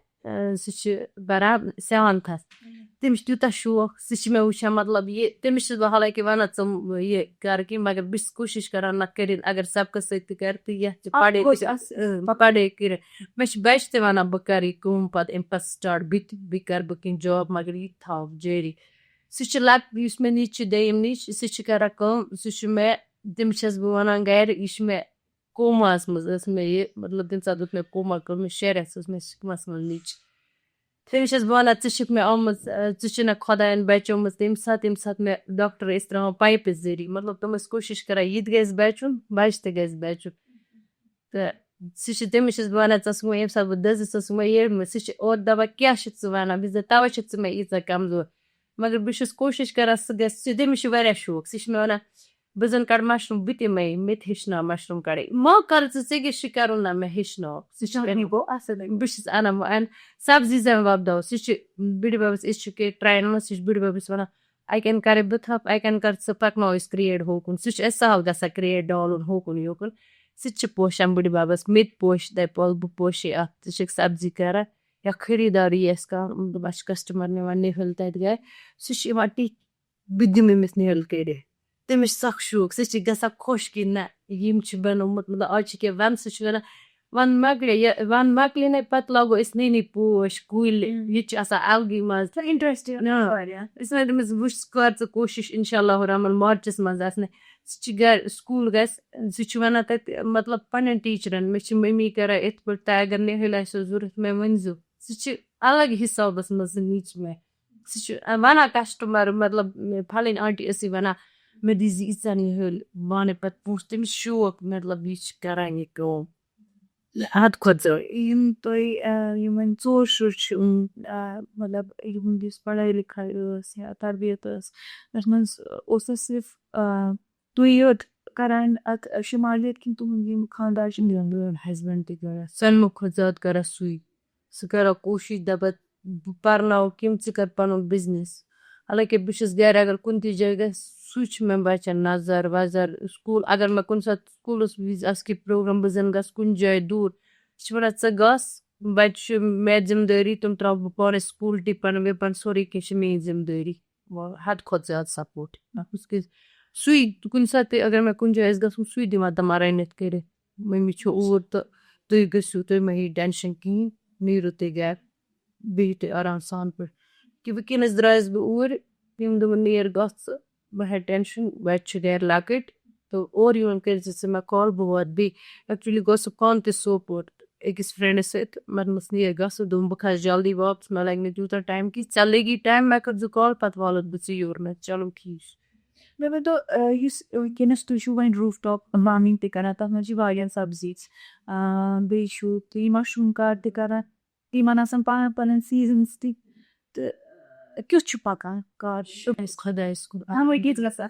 سُہ چھِ پَران 7تھَس تٔمِس چھُ تیوٗتاہ شوق سُہ چھِ مےٚ وٕچھان مطلب یہِ تٔمِس چھَس بہٕ حالانکہِ وَنان ژٕ یہِ کَر کینٛہہ مگر بہٕ چھَس کوٗشِش کران نہ کٔرِتھ اگر سبقَس سۭتۍ تہِ کَرِ تہٕ یَتھ تہِ پَڑٲے کٔرِتھ مےٚ چھِ بَچہِ تہِ وَنان بہٕ کَرٕ یہِ کٲم پَتہٕ اَمہِ پَتہٕ سِٹاٹ بیٚیہِ کَرٕ بہٕ کینٛہہ جاب مگر یہِ تہِ تھاو جٲری سُہ چھِ یُس مےٚ نِچ چھِ دوٚیِم نِچ سُہ چھِ کران کٲم سُہ چھُ مےٚ تٔمِس چھَس بہٕ وَنان گرِ یہِ چھِ مےٚ کوماہَس منٛز ٲس مےٚ یہِ مطلب تَمہِ ساتہٕ اوس مےٚ کوما کٔرمٕژ 6 رٮ۪تھ ٲس مےٚ سِکمَس منٛز نِچ تٔمِس چھَس بہٕ وَنان ژٕ چھِکھ مےٚ آمٕژ ژٕ چھِنَکھ خۄدایَن بَچٲومٕژ تَمہِ ساتہٕ مےٚ ڈاکٹر ٲسۍ ترٛاوان پایپہِ ذٔریعہٕ مطلب تِم ٲسۍ کوٗشِش کران یہِ تہِ گژھِ بَچُن بَچہِ تہِ گژھِ بَچُن تہٕ سُہ چھِ تٔمِس چھَس بہٕ وَنان ژٕ ٲسٕکھ وۄنۍ ییٚمہِ ساتہٕ بہٕ دٔزٕس ژٕ ٲسٕکھ وۄنۍ ییٚمہِ سُہ چھِ اورٕ دَپان کیٛاہ چھُکھ ژٕ وَنان بہٕ چھَس دَپان تَوَے چھَکھ ژٕ مےٚ ییٖژاہ کَمزور مگر بہٕ چھُس کوٗشِش کران سُہ گژھِ تٔمِس چھُ واریاہ شوق سُہ چھِ مےٚ وَنان بہٕ زَن کَڑٕ مَشروٗم بہٕ تہِ مےٚ تہِ ہیٚچھناو مَشروٗم کَڑٕنۍ ما کَر ژٕ کیٛاہ چھُے کَرُن نہ مےٚ ہیٚچھناو سُہ چھِ گوٚو اَصٕل بہٕ چھَس اَنان سبزی زَن وۄپداو سُہ چھِ بٕڈِ بَبَس أسۍ چھِ کینٛہہ ٹرٛاے اَنان سُہ چھِ بٕڈِ بَبَس وَنان اَکٮ۪ن کَرے بہٕ تھَپھ اَکٮ۪ن کَر ژٕ پَکناو أسۍ کرٛیڈ ہوکُن سُہ چھُ اَسہِ سہل گژھان کرٛیڈ ڈالُن ہوکُن یوکُن سُہ تہِ چھِ پوشان بٕڈِ بَبَس مےٚ تہِ پوشہِ دَپہِ وَلہٕ بہٕ پوشے اَتھ ژٕ چھَکھ سبزی کران یا خٔریٖدار یی اَسہِ کانٛہہ مطلب اَسہِ چھِ کَسٹمَر نِوان نِہٲلۍ تَتہِ گٔے سُہ چھِ یِوان تِتھۍ بہٕ دِمہٕ أمِس نِہٲلۍ کٔرِتھ تٔمِس چھِ سَکھ شوق سُہ چھِ گژھان خۄش کہِ نہ یِم چھِ بَنومُت مطلب آز چھِ کینٛہہ وَندٕ سُہ چھِ وَنان وَندٕ مۄکلے نَے پَتہٕ لاگو أسۍ نٔے نٔے پوش کُلۍ ییٚتہِ چھِ آسان اَلگٕے مَزٕ اِنٹرٛسٹ أسۍ وَنان تٔمِس وٕچھ کر ژٕ کوٗشِش اِنشاء اللہ الرحمٰن مارچَس منٛز آسہِ نہٕ سُہ چھِ گرِ سکوٗل گژھِ سُہ چھُ وَنان تَتہِ مطلب پنٛنٮ۪ن ٹیٖچرَن مےٚ چھِ مٔمی کران یِتھ پٲٹھۍ تۄہہِ اگر نِہٲلۍ آسیو ضوٚرَتھ مےٚ ؤنۍزیو سُہ چھِ الگ حِسابَس منٛز سُہ نِچ مےٚ سُہ چھُ وَنان کَسٹمَر مطلب پھَلٲنۍ آنٹی ٲسٕے وَنان مےٚ دیٖزِ ییٖژاہ نِہٲلۍ بہٕ اَنَے پَتہٕ پونٛسہٕ تٔمِس شوق مطلب یہِ چھِ کران یہِ کٲم حد کھۄتہٕ زیادٕ یِم تۄہہِ یِم وۄنۍ 4 شُرۍ چھِ مطلب یِہُنٛد یُس پڑٲے لِکھٲے ٲس یا تربیت ٲس تَتھ منٛز اوس اَسہِ صرف تُہۍ یوت کران اَتھ شُمالیت کِنہٕ تُہُنٛد یِم خاندار چھِ ہسبنٛڈ تہِ کران سٲلمو کھۄتہٕ زیادٕ کران سُے سُہ کران کوٗشِش دَپان بہٕ پَرناو کِم ژٕ کر پَنُن بِزنِس حالانکہِ بہٕ چھَس گرِ اگر کُنہِ تہِ جایہِ گژھِ سُے چھُ مےٚ بَچَن نظر وَزر سکوٗل اگر مےٚ کُنہِ ساتہٕ سکوٗلَس وِزِ آسہِ کینٛہہ پرٛوگرام بہٕ زَن گژھٕ کُنہِ جایہِ دوٗر سُہ چھِ وَنان ژٕ گژھ بَچہِ چھُ مےٚ ذِمہٕ دٲری تِم ترٛاوٕ بہٕ پانَے سکوٗل ٹِپَن وِپَن سورُے کینٛہہ چھِ میٛٲنۍ ذِمہٕ دٲری حد کھۄتہٕ زیادٕ سپوٹ سُے کُنہِ ساتہٕ تہِ اگر مےٚ کُنہِ جایہِ آسہِ گژھُن سُے دِوان تِمن رٔنِتھ کٔرِتھ مٔمی چھُ اوٗر تہٕ تُہۍ گٔژھِو تُہۍ مہ ہیٚیِو ٹٮ۪نشَن کِہیٖنۍ نیٖرِو تُہۍ گَرِ بِہِو تُہۍ آرام سان پٲٹھۍ کہِ وٕنکٮ۪نَس درٛایَس بہٕ اوٗرۍ تٔمۍ دوٚپُن نیر گژھ ژٕ بہٕ ہٮ۪ہ ٹٮ۪نشَن بَچہِ چھِ گَرِ لۄکٕٹۍ تہٕ اورٕ یِوان کٔرۍزِ ژٕ مےٚ کال بہٕ واتہٕ بیٚیہِ اٮ۪کچُؤلی گوٚو سُہ پانہٕ تہِ سوپور أکِس فرٛٮ۪نٛڈَس سۭتۍ مےٚ دوٚپمَس نیر گژھو دوٚپُن بہٕ کھَسہٕ جلدی واپس مےٚ لَگہِ نہٕ تیوٗتاہ ٹایم کینٛہہ ژےٚ لٔگی ٹایم مےٚ کٔرۍزِ کال پَتہٕ والَتھ بہٕ ژٕ یور مےٚ چلو ٹھیٖک چھُ مےٚ ؤنۍتو یُس وٕنکٮ۪نَس تُہۍ چھُو وۄنۍ روٗف ٹاپ فارمِنٛگ تہِ کَران تَتھ منٛز چھِ واریاہ سبزیٖز بیٚیہِ چھُو تُہۍ مَشروٗم کار تہِ کَران تِمن آسان پَنٕنۍ سیٖزنٕز تہِ تہٕ کیُتھ چھُ پَکان کار خۄدایَس کُن کِژھ گژھان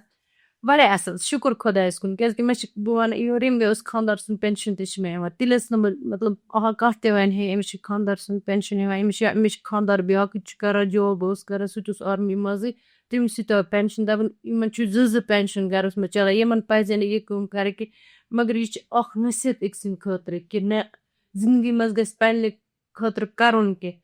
واریاہ اَصٕل شُکُر خۄدایَس کُن کیٛازِکہِ مےٚ چھِ بہٕ وَنہٕ یورٕ مےٚ اوس خاندار سُنٛد پٮ۪نشَن تہِ چھِ مےٚ یِوان تیٚلہِ ٲس نہٕ بہٕ مطلب کانٛہہ تہِ وَنہِ ہے أمِس چھِ خاندار سُنٛد پٮ۪نشَن یِوان أمِس چھِ خاندار بیٛاکھ چھُ کَران جاب اوس کَران سُہ تہِ اوس آرمی منٛزٕے تٔمِس سۭتۍ آو پٮ۪نشَن دَپان یِمَن چھُ زٕ پٮ۪نشَن گَرَس منٛز چلان یِمَن پَزِ نہٕ یہِ کٲم کَرٕنۍ کینٛہہ مگر یہِ چھِ اَکھ نصیحت أکۍ سٕنٛدِ خٲطرٕ کہِ نہ زِندگی منٛز گژھِ پنٛنہِ خٲطرٕ کَرُن کینٛہہ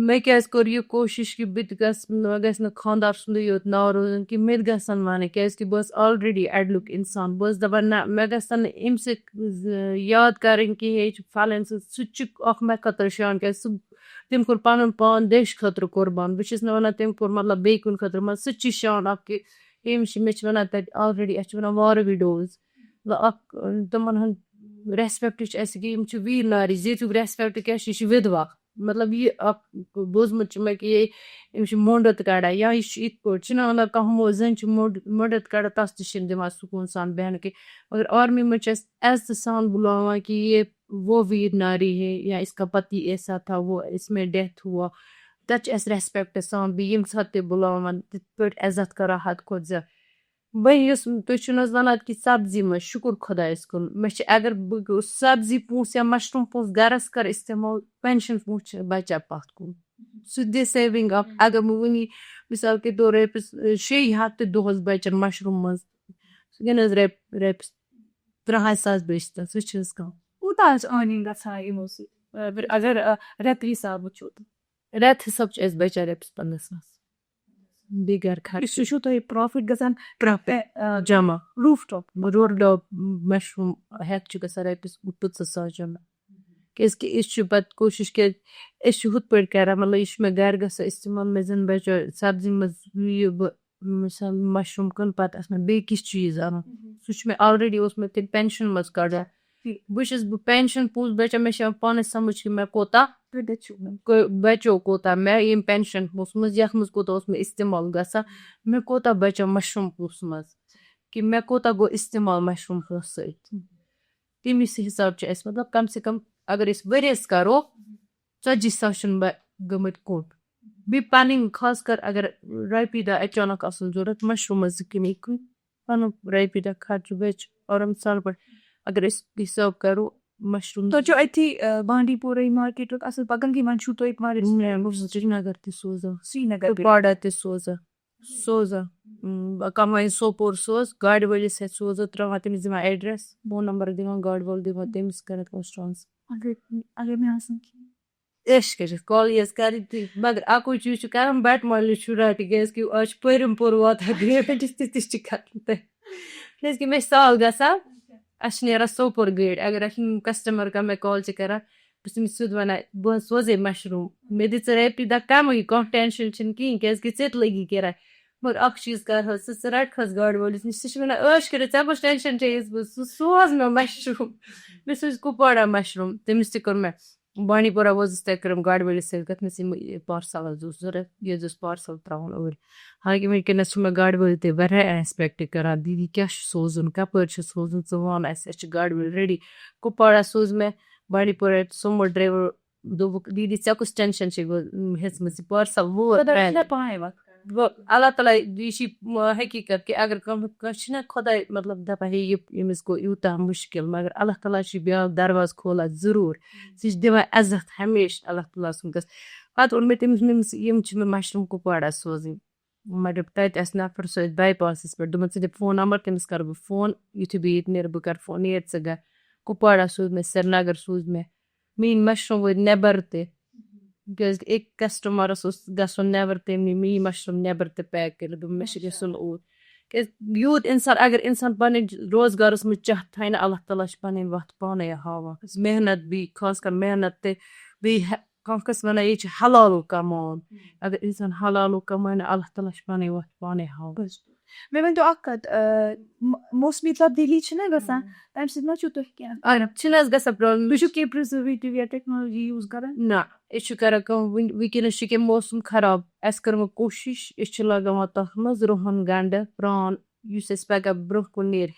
مےٚ کیٛازِ کوٚر یہِ کوٗشِش کہِ بہٕ تہِ گژھٕ مےٚ گژھِ نہٕ خاندار سُنٛدٕے یوت ناو روزُن کہِ مےٚ تہِ گژھن وَنٕنۍ کیٛازِکہِ بہٕ ٲسٕس آلرٔڈی اَڈلیُک اِنسان بہٕ ٲسٕس دَپان نہ مےٚ گژھن نہٕ اَمہِ سۭتۍ یاد کَرٕنۍ کہِ ہے یہِ چھُ فَلٲنۍ سُہ تہِ چھُ اَکھ مےٚ خٲطرٕ شان کیٛازِ سُہ تٔمۍ کوٚر پَنُن پان دیشہٕ خٲطرٕ قۄربان بہٕ چھَس نہٕ وَنان تٔمۍ کوٚر مطلب بیٚیہِ کُنہِ خٲطرٕ مطلب سُہ تہِ چھِ شان اَکھ کہِ أمِس چھِ مےٚ چھِ وَنان تَتہِ آلرٔڈی اَسہِ چھِ وَنان وار وِڈوز مطلب اَکھ تِمَن ہُنٛد رٮ۪سپٮ۪کٹ چھُ اَسہِ کہِ یِم چھِ ویٖر ناری ییٚتیُک رٮ۪سپٮ۪کٹ کیٛاہ چھُ یہِ چھِ وِدوا مطلب یہِ اَکھ بوٗزمُت چھُ مےٚ کہِ یے أمِس چھِ مونٛڈَت کَڑان یا یہِ چھُ یِتھ پٲٹھۍ چھِنہ مطلب کانٛہہ زٔنۍ چھِ مونٛڈَت کَڑان تَس تہِ چھِنہٕ دِوان سکوٗن سان بیٚہنہٕ کینٛہہ مگر آرمی منٛز چھِ اَسہِ عزتہٕ سان بُلاوان کہِ یہ وہ ویٖر ناری ہے یا اِس کا پتی ایسا تھا وہ اِس میں ڈٮ۪تھ ہوا تَتہِ چھِ اَسہِ رٮ۪سپٮ۪کٹ سان بیٚیہِ ییٚمہِ ساتہٕ تہِ بُلاوان تِتھ پٲٹھۍ عزت کَران حد کھۄتہٕ زیادٕ وۄنۍ یُس تُہۍ چھُو نہٕ حظ وَنان کہِ سبزی منٛز شُکُر خۄدایَس کُن مےٚ چھِ اگر بہٕ سبزی پونٛسہٕ یا مَشروٗم پونٛسہٕ گَرَس کَرٕ اِستعمال پٮ۪نشَن پونٛسہٕ چھِ بَچان پَتھ کُن سُہ تہِ سیوِنٛگ اَکھ اگر بہٕ وٕنی مِثال کے طور رۄپیَس 6,000 تہِ دۄہَس بَچَن مَشروٗم منٛز سُہ گٔے نہٕ حظ رۄپیَس 3,000 بٔچتَن سُہ چھِ حظ کَم کوٗتاہ حظ ٲرنِنٛگ گژھان یِمو سۭتۍ اگر رٮ۪تہٕ حِساب وٕچھو تہٕ رٮ۪تہٕ حِساب چھِ اَسہِ بَچان رۄپیَس 15,000 بیٚیہِ گَرٕ خرچ سُہ چھُو تۄہہِ پرٛافِٹ گژھان جمع روٗف ٹاپ روڈ مشروٗم ہٮ۪تھ چھُ گژھان رۄپیَس 25,000 جمع کیٛازِکہِ أسۍ چھِ پَتہٕ کوٗشِش کہِ أسۍ چھِ ہُتھ پٲٹھۍ کَران مطلب یہِ چھُ مےٚ گَرِ گژھان اِستعمال مےٚ زَن بَچو سبزی منٛز یہِ بہٕ مِثال مَشروٗم کٕنہٕ پَتہٕ آسہِ مےٚ بیٚیہِ کیٚنٛہہ چیٖز اَنُن سُہ چھُ مےٚ آلرٔڈی اوسمُت تیٚلہِ پٮ۪نشَن منٛز کَڑان بہٕ چھَس پٮ۪نشَن پونٛسہٕ بَچان مےٚ چھِ یِوان پانَے سَمٕجھ کہِ مےٚ کوتاہ بَچو کوتاہ مےٚ ییٚمہِ پٮ۪نشَن پونٛسہٕ منٛز یَتھ منٛز کوتاہ اوس مےٚ اِستعمال گژھان مےٚ کوتاہ بَچو مَشروٗم پونٛسہٕ منٛز کہِ مےٚ کوتاہ گوٚو اِستعمال مَشروٗم پونٛسہٕ سۭتۍ تَمہِ حِساب چھِ اَسہِ مطلب کَم سے کَم اگر أسۍ ؤرِیَس کَرو 40,000 چھِنہٕ مےٚ گٔمٕتۍ کوٚٹ بیٚیہِ پَنٕنۍ خاص کر اگر رۄپیہِ دَہ اچانک آسُن ضوٚرَتھ مَشروٗمَس 2 کِنۍ پَنُن رۄپیہِ دَہ خرچہٕ بَچہِ آرام سان پٲٹھۍ اگر أسۍ حِساب کَرو مَشروٗم تۄہہِ چھُو أتھی بانڈی پورہ مارکیٹُک اَصٕل پَکان کہِ وۄنۍ چھُو تۄہہِ واریاہ سرینگر تہِ سوزان سرینگر کُپواڑا تہِ سوزان کانٛہہ وَنہِ سوپور سوز گاڑِ وٲلِس اَتھِ سوزان ترٛاوان تٔمِس دِوان ایڈرٮ۪س فون نمبر دِوان گاڑِ وول دِوان تٔمِس کَران پونٛسہٕ ٹرٛانسفر اگر مےٚ آسان عٲش کٔرِتھ کالٕے حظ کَرٕنۍ تہٕ مگر اَکُے چیٖز چھُ کَرُن بَٹہٕ مالیُن چھُ رَٹہِ کیٛازِکہِ آز چھُ پٔرِم پوٚر واتان گٲڑۍ تہِ چھِ کَرٕنۍ تۄہہِ کیٛازِکہِ مےٚ چھِ سال گژھان اَسہِ چھِ نیران سوپور گٲڑۍ اگر اَسہِ کَسٹمَر کانٛہہ مےٚ کال چھِ کَران بہٕ چھُس تٔمِس سیوٚد وَنان بہٕ حظ سوزے مَشروٗم مےٚ دِ ژٕ رۄپیہِ دَہ کَمٕے کانٛہہ ٹٮ۪نشَن چھِنہٕ کِہیٖنۍ کیٛازِکہِ ژےٚ تہِ لٔگی کِراے مگر اَکھ چیٖز کَرٕ حظ ژٕ رَٹکھ حظ گاڑِ وٲلِس نِش سُہ چھِ وَنان عٲش کٔرِتھ ژےٚ کۄس ٹٮ۪نشَن چیٚیَس بہٕ ژٕ سوز مےٚ مَشروٗم مےٚ سوٗز کُپواڑا مَشروٗم تٔمِس تہِ کوٚر مےٚ بانڈی پورہ وٲژٕس تَتہِ کٔرٕم گاڑِ وٲلِس سۭتۍ کَتھ مےٚ یہِ پارسَل حظ اوس ضوٚرَتھ یہِ حظ اوس پارسَل ترٛاوُن اوٗرۍ حالانٛکہِ وٕنکٮ۪نَس چھُ مےٚ گاڑِ وٲلۍ تہِ واریاہ رٮ۪سپٮ۪کٹ کَران دیٖدی کیٛاہ چھُ سوزُن کَپٲرۍ چھُ سوزُن ژٕ وَن اَسہِ چھِ گاڑِ وٲلۍ ریڈی کُپواڑا سوٗز مےٚ بانڈی پورہ سومو ڈرٛایوَر دوٚپُکھ دیٖدی ژےٚ کُس ٹٮ۪نشَن چھِ ہیٚژمٕژ یہِ پارسَل ووت اللہ تعالیٰ یہِ چھِ حقیٖقت کہِ اگر کانٛہہ چھِنہ خۄداے مطلب دَپان ہے یہِ أمِس گوٚو یوٗتاہ مُشکِل مگر اللہ تعالیٰ چھِ بیٛاکھ دَرواز کھولان ضروٗر سُہ چھِ دِوان عزت ہمیشہِ اللہ تعالیٰ سُنٛد گژھِ پَتہٕ ووٚن مےٚ تٔمِس یِم چھِ مےٚ مَشروٗم کُپواڑا سوزٕنۍ مگر تَتہِ آسہِ نفر سُہ ٲسۍ باے پاسَس پٮ۪ٹھ دوٚپمَس ژٕ دِ فون نمبر تٔمِس کَرٕ بہٕ فون یُتھُے بہٕ ییٚتہِ نیرٕ بہٕ کَرٕ فون نیر ژٕ گَرٕ کُپواڑا سوٗز مےٚ سرینگر سوٗز مےٚ میٛٲنۍ مَشروٗم وٲتۍ نٮ۪بر تہِ کیٛازِکہِ أکۍ کَسٹمَرَس اوس گژھُن نٮ۪بر تٔمۍ نی میٛٲنۍ مَشروٗم نٮ۪بر تہِ پیک کٔرِتھ دوٚپُن مےٚ چھِ گژھُن اوٗرۍ یوٗت اِنسان اگر اِنسان پَنٕنۍ روزگارَس منٛز چاہ تھاوِ نا اللہ تعالیٰ چھِ پَنٕنۍ وَتھ پانَے ہاوان محنت بیٚیہِ خاص کر محنت تہِ بیٚیہِ کانٛہہ کٲنٛسہِ وَنان یہِ چھِ حلالُک کَماوُن اگر اِنسان حلالُک کَماوِ نا اللہ تعالیٰ چھِ پَنٕنۍ وَتھ پانَے ہاوان. مےٚ ؤنۍتو اکھ کَتھ موسمی تبدیٖلی چھِنہ گژھان تَمہِ سۭتۍ ما چھُو تُہۍ کینٛہہ چھِنہٕ حظ گژھان پرٛابلِم تُہۍ چھُو کینٛہہ پرٛزرویٹِو یا ٹیکنالجی یوٗز کران؟ نہ أسۍ چھِ کران کٲم وٕنکیٚنس چھُ کینٛہہ موسم خراب اَسہِ کٔر وۄنۍ کوٗشِش أسۍ چھِ لگاوان تَتھ منٛز رُہن گنڈٕ پرٛان یُس اَسہِ پگاہ برونٛہہ کُن نیرِ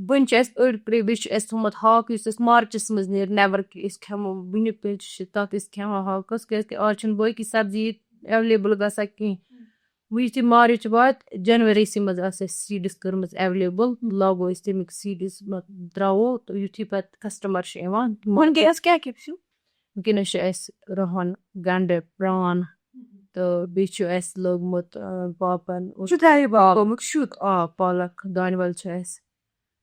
وۄنۍ چھِ اَسہِ أڑۍ بیٚیہِ چھُ اَسہِ تھوٚمُت ہاکھ یُس اَسہِ مارچَس منٛز نیرِ نٮ۪بر کہِ أسۍ کھٮ۪مو وٕنیُک تانۍ چھِ تَتھ أسۍ کھٮ۪وان ہاکَس کیازِ کہِ آز چھِنہٕ باقٕے سبزی ییٚتہِ ایویلیبٕل گژھان کینٛہہ وۄنۍ یُتھُے مارٕچ واتہِ جنؤریسٕے منٛز آسہِ اَسہِ سیٖڈٕس کٔرمٕژ ایویلیبٕل لاگو أسۍ تَمیُک سیٖڈٕس ترٛاوو تہٕ یُتھُے پَتہٕ کَسٹمر چھِ یِوان وٕنکٮ۪نس کیٛاہ کیٛاہ چھُو؟ وٕنکیٚنس چھُ اَسہِ رُہن گنڈٕ پرٛان تہٕ بیٚیہِ چھُ اَسہِ لوگمُت پاپَن گوٚمُت شُد پالک دانہِ وَل چھُ اَسہِ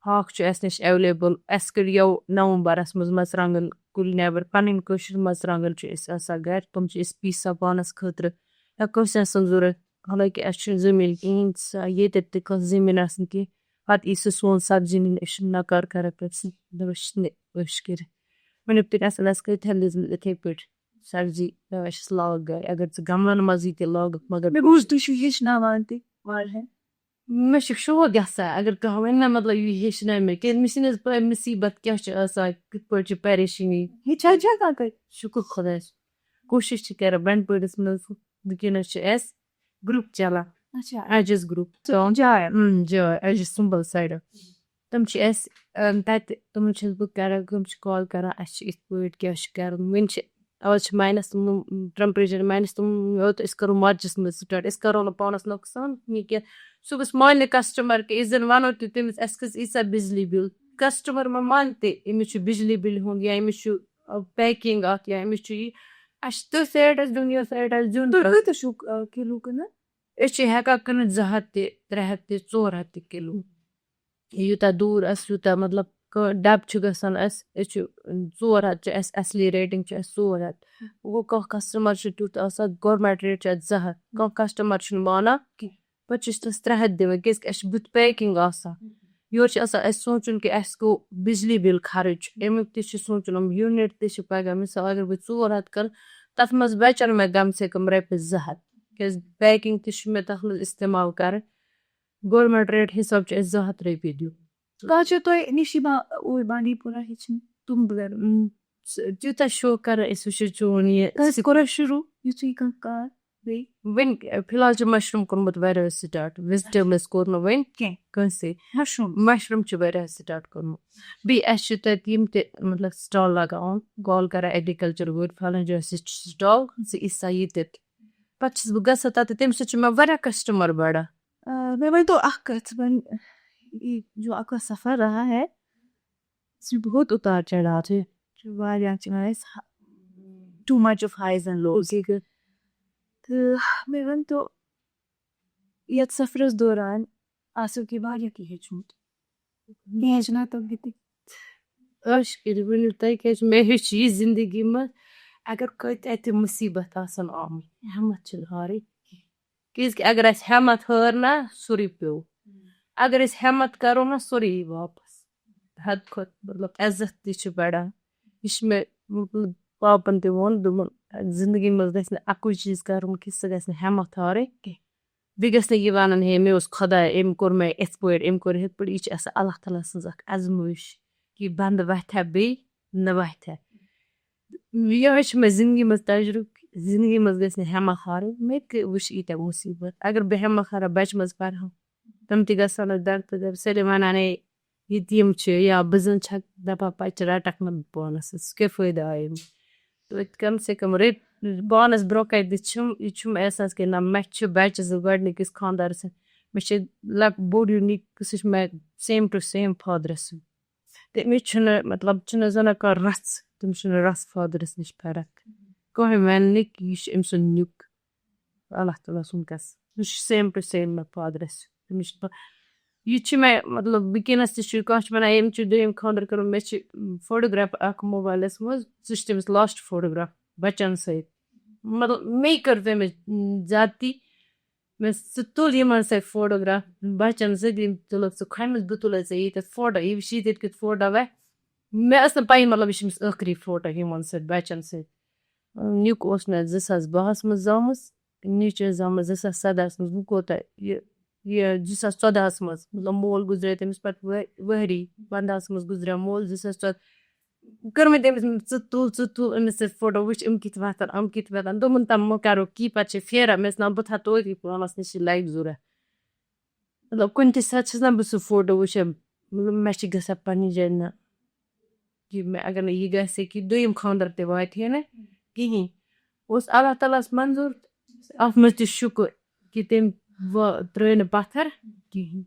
ہاکھ چھُ اَسہِ نِش ایویلیبٕل اَسہِ کٔڑیو نومبرس منٛز مرژٕوانٛگن کُلۍ نٮ۪بر پَنٕنۍ کٲشِر مرژٕوانٛگن چھِ اَسہِ آسان گرِ تِم چھِ أسۍ پیٖسان پانس خٲطرٕ یا کٲنٛسہِ آسان ضوٚرتھ حالانکہِ اَسہِ چھُنہٕ زٔمیٖن کِہیٖنۍ سۄ ییٚتٮ۪تھ تہِ کانٛہہ زٔمیٖن آسنہٕ کینٛہہ پَتہٕ یی سُہ سون سبزی نِنہِ أسۍ چھِ نکار کران پَتہٕ سُہ دَپان چھِس نہٕ ٲش کٔرِتھ وۄنۍ تہِ گژھن اَسہِ کۭتِہن دِژمٕژ یِتھٕے پٲٹھۍ سبزی دَپان چھِس لاگ گرِ اگر ژٕ گملن منٛزٕے تہِ لاگکھ مگر مےٚ بوٗز تُہۍ چھِو ہیٚچھناوان تہِ واریاہن مےٚ چھُ شوق گژھان اگر کانٛہہ وَنہِ نا مطلب یہِ ہیٚچھناے مےٚ کیازِ مےٚ چھِنہٕ حظ پاے مُصیٖبت کیاہ چھِ آسان کِتھ پٲٹھۍ چھِ پریشٲنی ہیٚچھان چھا کانٛہہ کَتہِ؟ شُکُر خۄدایَس کوٗشِش چھِ کران بنڈپوٗرِس منٛز وٕنکیٚنس چھِ اَسہِ گرُپ چلان اچھا اجس گرُپ جاے جاے اجس سُمبل سایڈٕ تِم چھِ اَسہِ تَتہِ تِمن چھَس بہٕ کران تِم چھِ کال کران اَسہِ چھِ یِتھ پٲٹھۍ کیاہ چھُ کرُن وۄنۍ چھِ آز چھِ ماینس ٹیمپریچر ماینس أسۍ کرو مارچس منٛز سِٹارٹ أسۍ کرو نہٕ پانس نۄقصان کینٛہہ صُبحس مانہِ نہٕ کسٹمر کہِ أسۍ زن وَنو تہِ تٔمِس اَسہِ کھٔژ ییٖژاہ بِجلی بِل کسٹمر ما مانہِ تہِ أمِس چھُ بِجلی بِلہِ ہُنٛد یا أمِس چھُ پیکِنگ اَتھ یا أمِس چھُ یہِ اَسہِ چھُ تٔتھۍ سایڈ آسہِ دیُن یَتھ سایڈ آسہِ دیُن تُہۍ کۭتِس چھُو کِلوٗ کٕنان؟ أسۍ چھِ ہٮ۪کان کٕنِتھ 200 تہِ 300 تہِ 400 تہِ کِلوٗ یوٗتاہ دوٗر آسہِ یوٗتاہ مطلب ڈبہٕ چھُ گژھان اَسہِ أسۍ چھِ 400 چھِ اَسہِ اَصلی ریٹِنگ چھِ اَسہِ 400 گوٚو کانٛہہ کسٹمر چھُ تیُتھ آسان گورمینٹ ریٹ چھِ اَتھ 200 کانٛہہ کسٹمر چھُنہٕ مانان کینٛہہ پَتہٕ چھِ أسۍ تَس 300 دِوان کیازِ کہِ اَسہِ چھِ بُتھِ پیکِنگ آسان یورٕ چھِ آسان اَسہِ سونٛچُن کہِ اَسہِ گوٚو بِجلی بِل خرٕچ اَمیُک تہِ چھُ سونٛچُن یِم یوٗنِٹ تہِ چھِ پگاہ مِثال اگر بہٕ 400 کَرٕ تَتھ منٛز بَچن مےٚ کَم سے کَم رۄپیَس 200 کیازِ پیکِنگ تہِ چھُ مےٚ تَتھ منٛز اِستعمال کَرٕنۍ گورمینٹ ریٹ حِساب چھُ اَسہِ 200 رۄپیہِ دیُن کانٛہہ چھُو تۄہہِ نِش یِوان اوٗرۍ بانڈی پورہ ہیٚچھِنۍ تِم تیوٗتاہ شوق کران أسۍ وٕچھو چون یہِ کٲنٛسہِ کوٚرا شروٗع یِتھُے کانٛہہ کار بیٚیہِ وۄنۍ فِلحال چھُ مشروٗم کوٚرمُت واریاہ سِٹارٹ ویجِٹیبلٕز کوٚر نہٕ وۄنۍ کینٛہہ کٲنٛسے مشروٗم مشروٗم چھُ واریاہ سِٹارٹ کوٚرمُت بیٚیہِ اَسہِ چھُ تَتہِ یِم تہِ مطلب سٹال لگاوان کال کران ایگرِکلچر وٲلۍ فلٲنۍ جایہِ سٹال ژٕ یہِ سا ییٚتٮ۪تھ پَتہٕ چھَس بہٕ گژھان تَتہِ تَمہِ سۭتۍ چھُ مےٚ واریاہ کسٹمر بڑان مےٚ ؤنۍتو اکھ کَتھ وۄنۍ جو آپ کا سفر رہا ہے اس میں بہت اتار چڑھاؤ تھے واریاہ چھِ وَنان أسۍ too much of highs and lows تہٕ مےٚ ؤنۍتو یَتھ سفرس دوران آسیو کہِ واریاہ کینٛہہ ہیٚچھمُت کینٛہہ ہیٚچھناو تو ییٚتہِ عٲش کٔرِتھ ؤنِو تۄہہِ کیازِ مےٚ ہیوٚچھ یہِ زندگی منٛز اگر کۭتیاہ تہِ مُصیٖبت آسن آمٕتۍ ہٮ۪مت چھِنہٕ ہارٕنۍ کینٛہہ کیازِ کہِ اگر اَسہِ ہٮ۪مت ہٲر نا سورُے پیوٚو اگر أسۍ ہٮ۪مت کرو نا سورُے یی واپس حد کھۄتہٕ مطلب عزت تہِ چھُ بڑان یہِ چھُ مےٚ مطلب پاپن تہِ ووٚن دوٚپُن زندگی منٛز گژھِ نہٕ اَکُے چیٖز کَرُن کہِ سُہ گژھِ نہٕ ہٮ۪مت ہارٕنۍ کینٛہہ بیٚیہِ گژھِ نہٕ یہِ وَنُن ہے مےٚ اوس خۄداے أمۍ کوٚر مےٚ یِتھ پٲٹھۍ أمۍ کوٚر یِتھ پٲٹھۍ یہِ چھِ آسان اللہ تعالیٰ سٕنٛز اکھ اَزمٲیش کہِ بنٛدٕ وَتھِ بیٚیہِ نہ وَتھِ یِہوے چھُ مےٚ زندگی منٛز تجرُبہٕ زندگی منٛز گژھِ نہٕ ہٮ۪مت ہارٕنۍ مےٚ تہِ وٕچھ ییٖتیاہ مُصیٖبت اگر بہٕ ہٮ۪مت ہارا بچہٕ منٛز پرہا تِم تہِ گژھن نہٕ در تہٕ در سٲلِم وَنان ہے یتیٖم چھِ یا بہٕ زن چھَکھ دَپان پَچہِ رَٹکھ نہٕ بہٕ پانَس سۭتۍ سُہ کیٛاہ فٲیدٕ آیے مےٚ توتہِ کم سے کم رٔتۍ پانس برونٛہہ کَنہِ تہِ چھُم یہِ چھُم احساس کہِ نہ مےٚ چھِ بچہِ زٕ گۄڈنِکِس خانٛدارس سۭتۍ مےٚ چھِ بوٚڑ یوٗنیٖک سُہ چھُ مےٚ سیم ٹُو سیم فادرس سۭتۍ تٔمِس چھُنہٕ مطلب چھُنہٕ زَن کانٛہہ رَژھ تٔمِس چھُنہٕ رَژھ فادرس نِش فرق کٕہٕنۍ وَنہِ نہٕ کہِ یہِ چھُ أمۍ سُنٛد نیُک اللہ تعالیٰ سُنٛد قسم سُہ چھُ سیم ٹُو سیم مےٚ فادرس تٔمِس چھُ یہِ چھُ مےٚ مطلب وٕنکیٚنس تہِ چھُ کانٛہہ چھُ وَنان أمۍ چھُ دوٚیِم خانٛدر کوٚرمُت مےٚ چھِ فوٹوگراف اکھ موبایلس منٛز سُہ چھُ تٔمِس لاسٹ فوٹوگراف بچن سۭتۍ مطلب مے کٔر تٔمِس زیادتی سُہ تُل یِمن سۭتۍ فوٹوگراف بَچن سۭتۍ تُلُکھ ژٕ کھۄمِس بہٕ تُلے ژےٚ ییٚتٮ۪تھ فوٹو یہِ وٕچھ ییٚتٮ۪تھ کیُتھ فوٹو وَتھِ مےٚ ٲس نہٕ پَیی مطلب یہِ چھُ أمِس ٲخری فوٹو یِمن سۭتۍ بَچن سۭتۍ نیُک اوس مےٚ 2012 منٛز زامٕژ نِچ ٲس زامٕژ 2017 منٛز بہٕ کوتاہ یہِ 2014 منٛز مطلب مول گُزرے تٔمِس پَتہٕ ؤہری 15 منٛز گُزریو مول 2014 کٔر مےٚ تٔمِس ژٕ تُل أمِس سۭتۍ فوٹو وٕچھ یِم کِتھ وۄتھن یِم کِتھ وۄتھن دوٚپُن تَم مہ کَرو کی پَتہٕ چھِ پھیران مےٚ ٲس دَپان بہٕ تھاو توتہِ پانَس نِش یہِ لَگہِ ضوٚرتھ مطلب کُنہِ تہِ ساتہٕ چھَس نہ بہٕ سُہ فوٹو وٕچھان مطلب مےٚ چھِ گژھان پنٛنہِ جایہِ نہ کہِ مےٚ اگر نہٕ یہِ گژھِ کہِ دوٚیِم خاندر تہِ واتہِ ہے نہٕ کِہیٖنۍ اوس اللہ تعالیٰ ہَس منظوٗر اَتھ منٛز تہِ شُکُر کہِ تٔمۍ ترٛٲے نہٕ پَتھر کِہیٖنۍ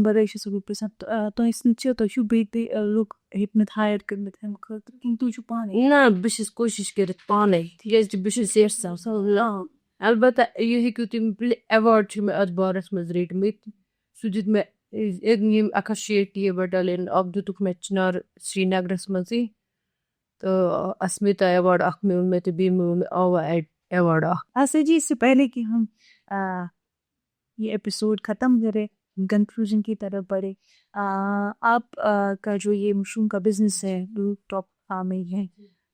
برٲے چھَس بہٕ پرٛژھان تۄہہِ سۭتۍ چھِ تۄہہِ چھُو بیٚیہِ تہِ لُکھ ہیٚتۍمٕتۍ ہایَر کٔرۍمٕتۍ اَمہِ خٲطرٕ کِنہٕ تُہۍ چھُو پانَے نہ بہٕ چھَس کوٗشِش کٔرِتھ پانَے تِکیٛازِ کہِ بہٕ چھَس یژھان البتہ یہِ ہیٚکِو تُہۍ اٮ۪واڈ چھِ مےٚ اَتھ بارَس منٛز رٔٹۍمٕتۍ سُہ دیُت مےٚ یِم 186 بَٹالین اکھ دِتُکھ مےٚ چِنار سرینگرَس منٛزٕے تہٕ اسمِتا ایوارڈ اکھ میوٗل مےٚ تہٕ بیٚیہِ میوٗل مےٚ آوا ایوارڈ اکھ آسا جی اس سے پہلے کہ ہم یہ ایپیسوڈ ختم کریں کنکلوژن کی طرف بڑھے آپ کا جو یہ مشروم کا بزنس ہے روف ٹاپ فارمنگ ہے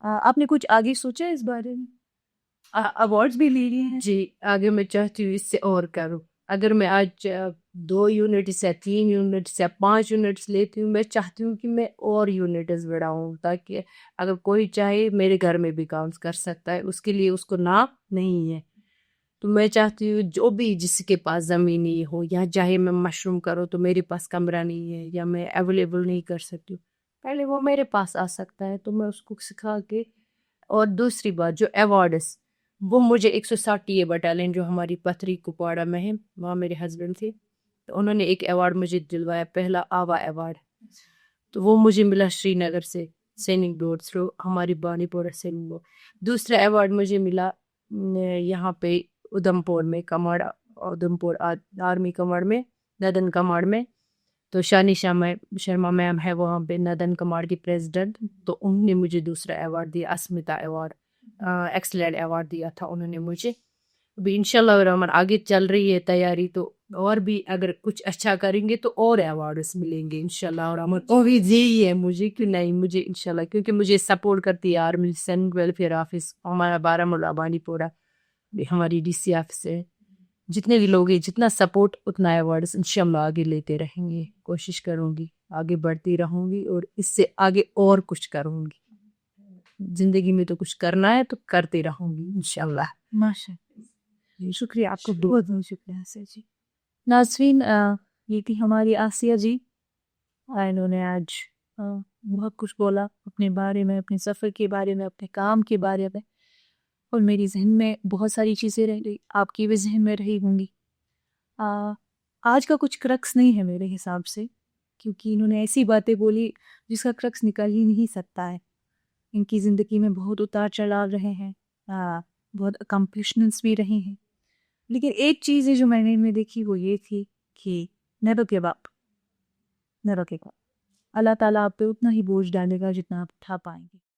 آپ نے کچھ آگے سوچا اس بارے میں ایوارڈس بھی لے لیے ہیں جی آگے میں چاہتی ہوں اس سے اور کروں اگر میں آج 2 یونٹس یا 3 یونٹس یا 5 یونٹس لیتی ہوں میں چاہتی ہوں کہ میں اور یونٹس بڑھاؤں تاکہ اگر کوئی چاہے میرے گھر میں بھی کام کر سکتا ہے اس کے لیے اس کو نام نہیں ہے تو میں چاہتی ہوں جو بھی جس کے پاس زمین نہیں ہو یا چاہے میں مشروم کروں تو میرے پاس کمرہ نہیں ہے یا میں اویلیبل نہیں کر سکتی ہوں پہلے وہ میرے پاس آ سکتا ہے تو میں اس کو سکھا کے اور دوسری بات جو ایوارڈس وہ مجھے 160 بٹالین جو ہماری پتھری کپواڑہ میں ہے وہاں میرے ہسبینڈ تھے تو انہوں نے ایک ایوارڈ مجھے دلوایا پہلا آوا ایوارڈ تو وہ مجھے ملا شری نگر سے سینک بورڈ تھرو ہماری بانی پورہ سینک بورڈ دوسرا ایوارڈ مجھے ملا یہاں پہ ادھم پور میں کماڑ ادھم پور آرمی کماڑ میں ندن کماڑ میں تو شانی شرما میم ہے وہاں پہ ندن کماڑ کی پریزیڈنٹ تو انہوں نے مجھے دوسرا ایوارڈ دیا اسمتا ایوارڈ ایکسلنٹ ایوارڈ دیا تھا انہوں نے مجھے ابھی انشاءاللہ الرحمن آگے چل رہی ہے تیاری تو اور بھی اگر کچھ اچھا کریں گے تو اور ایوارڈس ملیں گے انشاءاللہ الرحمن اور بھی یہی ہے مجھے کیوں نہیں مجھے انشاءاللہ کیونکہ مجھے سپورٹ کرتی ہے آرمی سینٹ ویلفیئر آفس ہمارا بارہمولہ بانی پورہ ہماری ڈی سی آفس ہے جتنے بھی لوگ ہیں جتنا سپورٹ اتنا ایوارڈس انشاءاللہ آگے لیتے رہیں گے کوشش کروں گی آگے بڑھتی رہوں گی اور اس سے آگے اور کچھ کروں گی زندگی میں تو کچھ کرنا ہے تو کرتے رہوں گی انشاءاللہ ماشاء اللہ شکریہ آپ کو بہت بہت شکریہ آسیہ جی ناظرین یہ تھی ہماری آسیہ جی انہوں نے آج بہت کچھ بولا اپنے بارے میں اپنے سفر کے بارے میں اپنے کام کے بارے میں اور میری ذہن میں بہت ساری چیزیں رہ گئی آپ کی بھی ذہن میں رہی ہوں گی آج کا کچھ کرکس نہیں ہے میرے حساب سے کیونکہ انہوں نے ایسی باتیں بولی جس کا کرکس نکل ہی نہیں سکتا ہے ان کی زندگی میں بہت اتار چڑھاؤ رہے ہیں بہت اکمپلشمنٹس بھی رہے ہیں لیکن ایک چیز ہے جو میں نے ان میں دیکھی وہ یہ تھی کہ نیور گیو اپ اللہ تعالیٰ آپ پہ اتنا ہی بوجھ ڈالے گا جتنا آپ اٹھا پائیں گے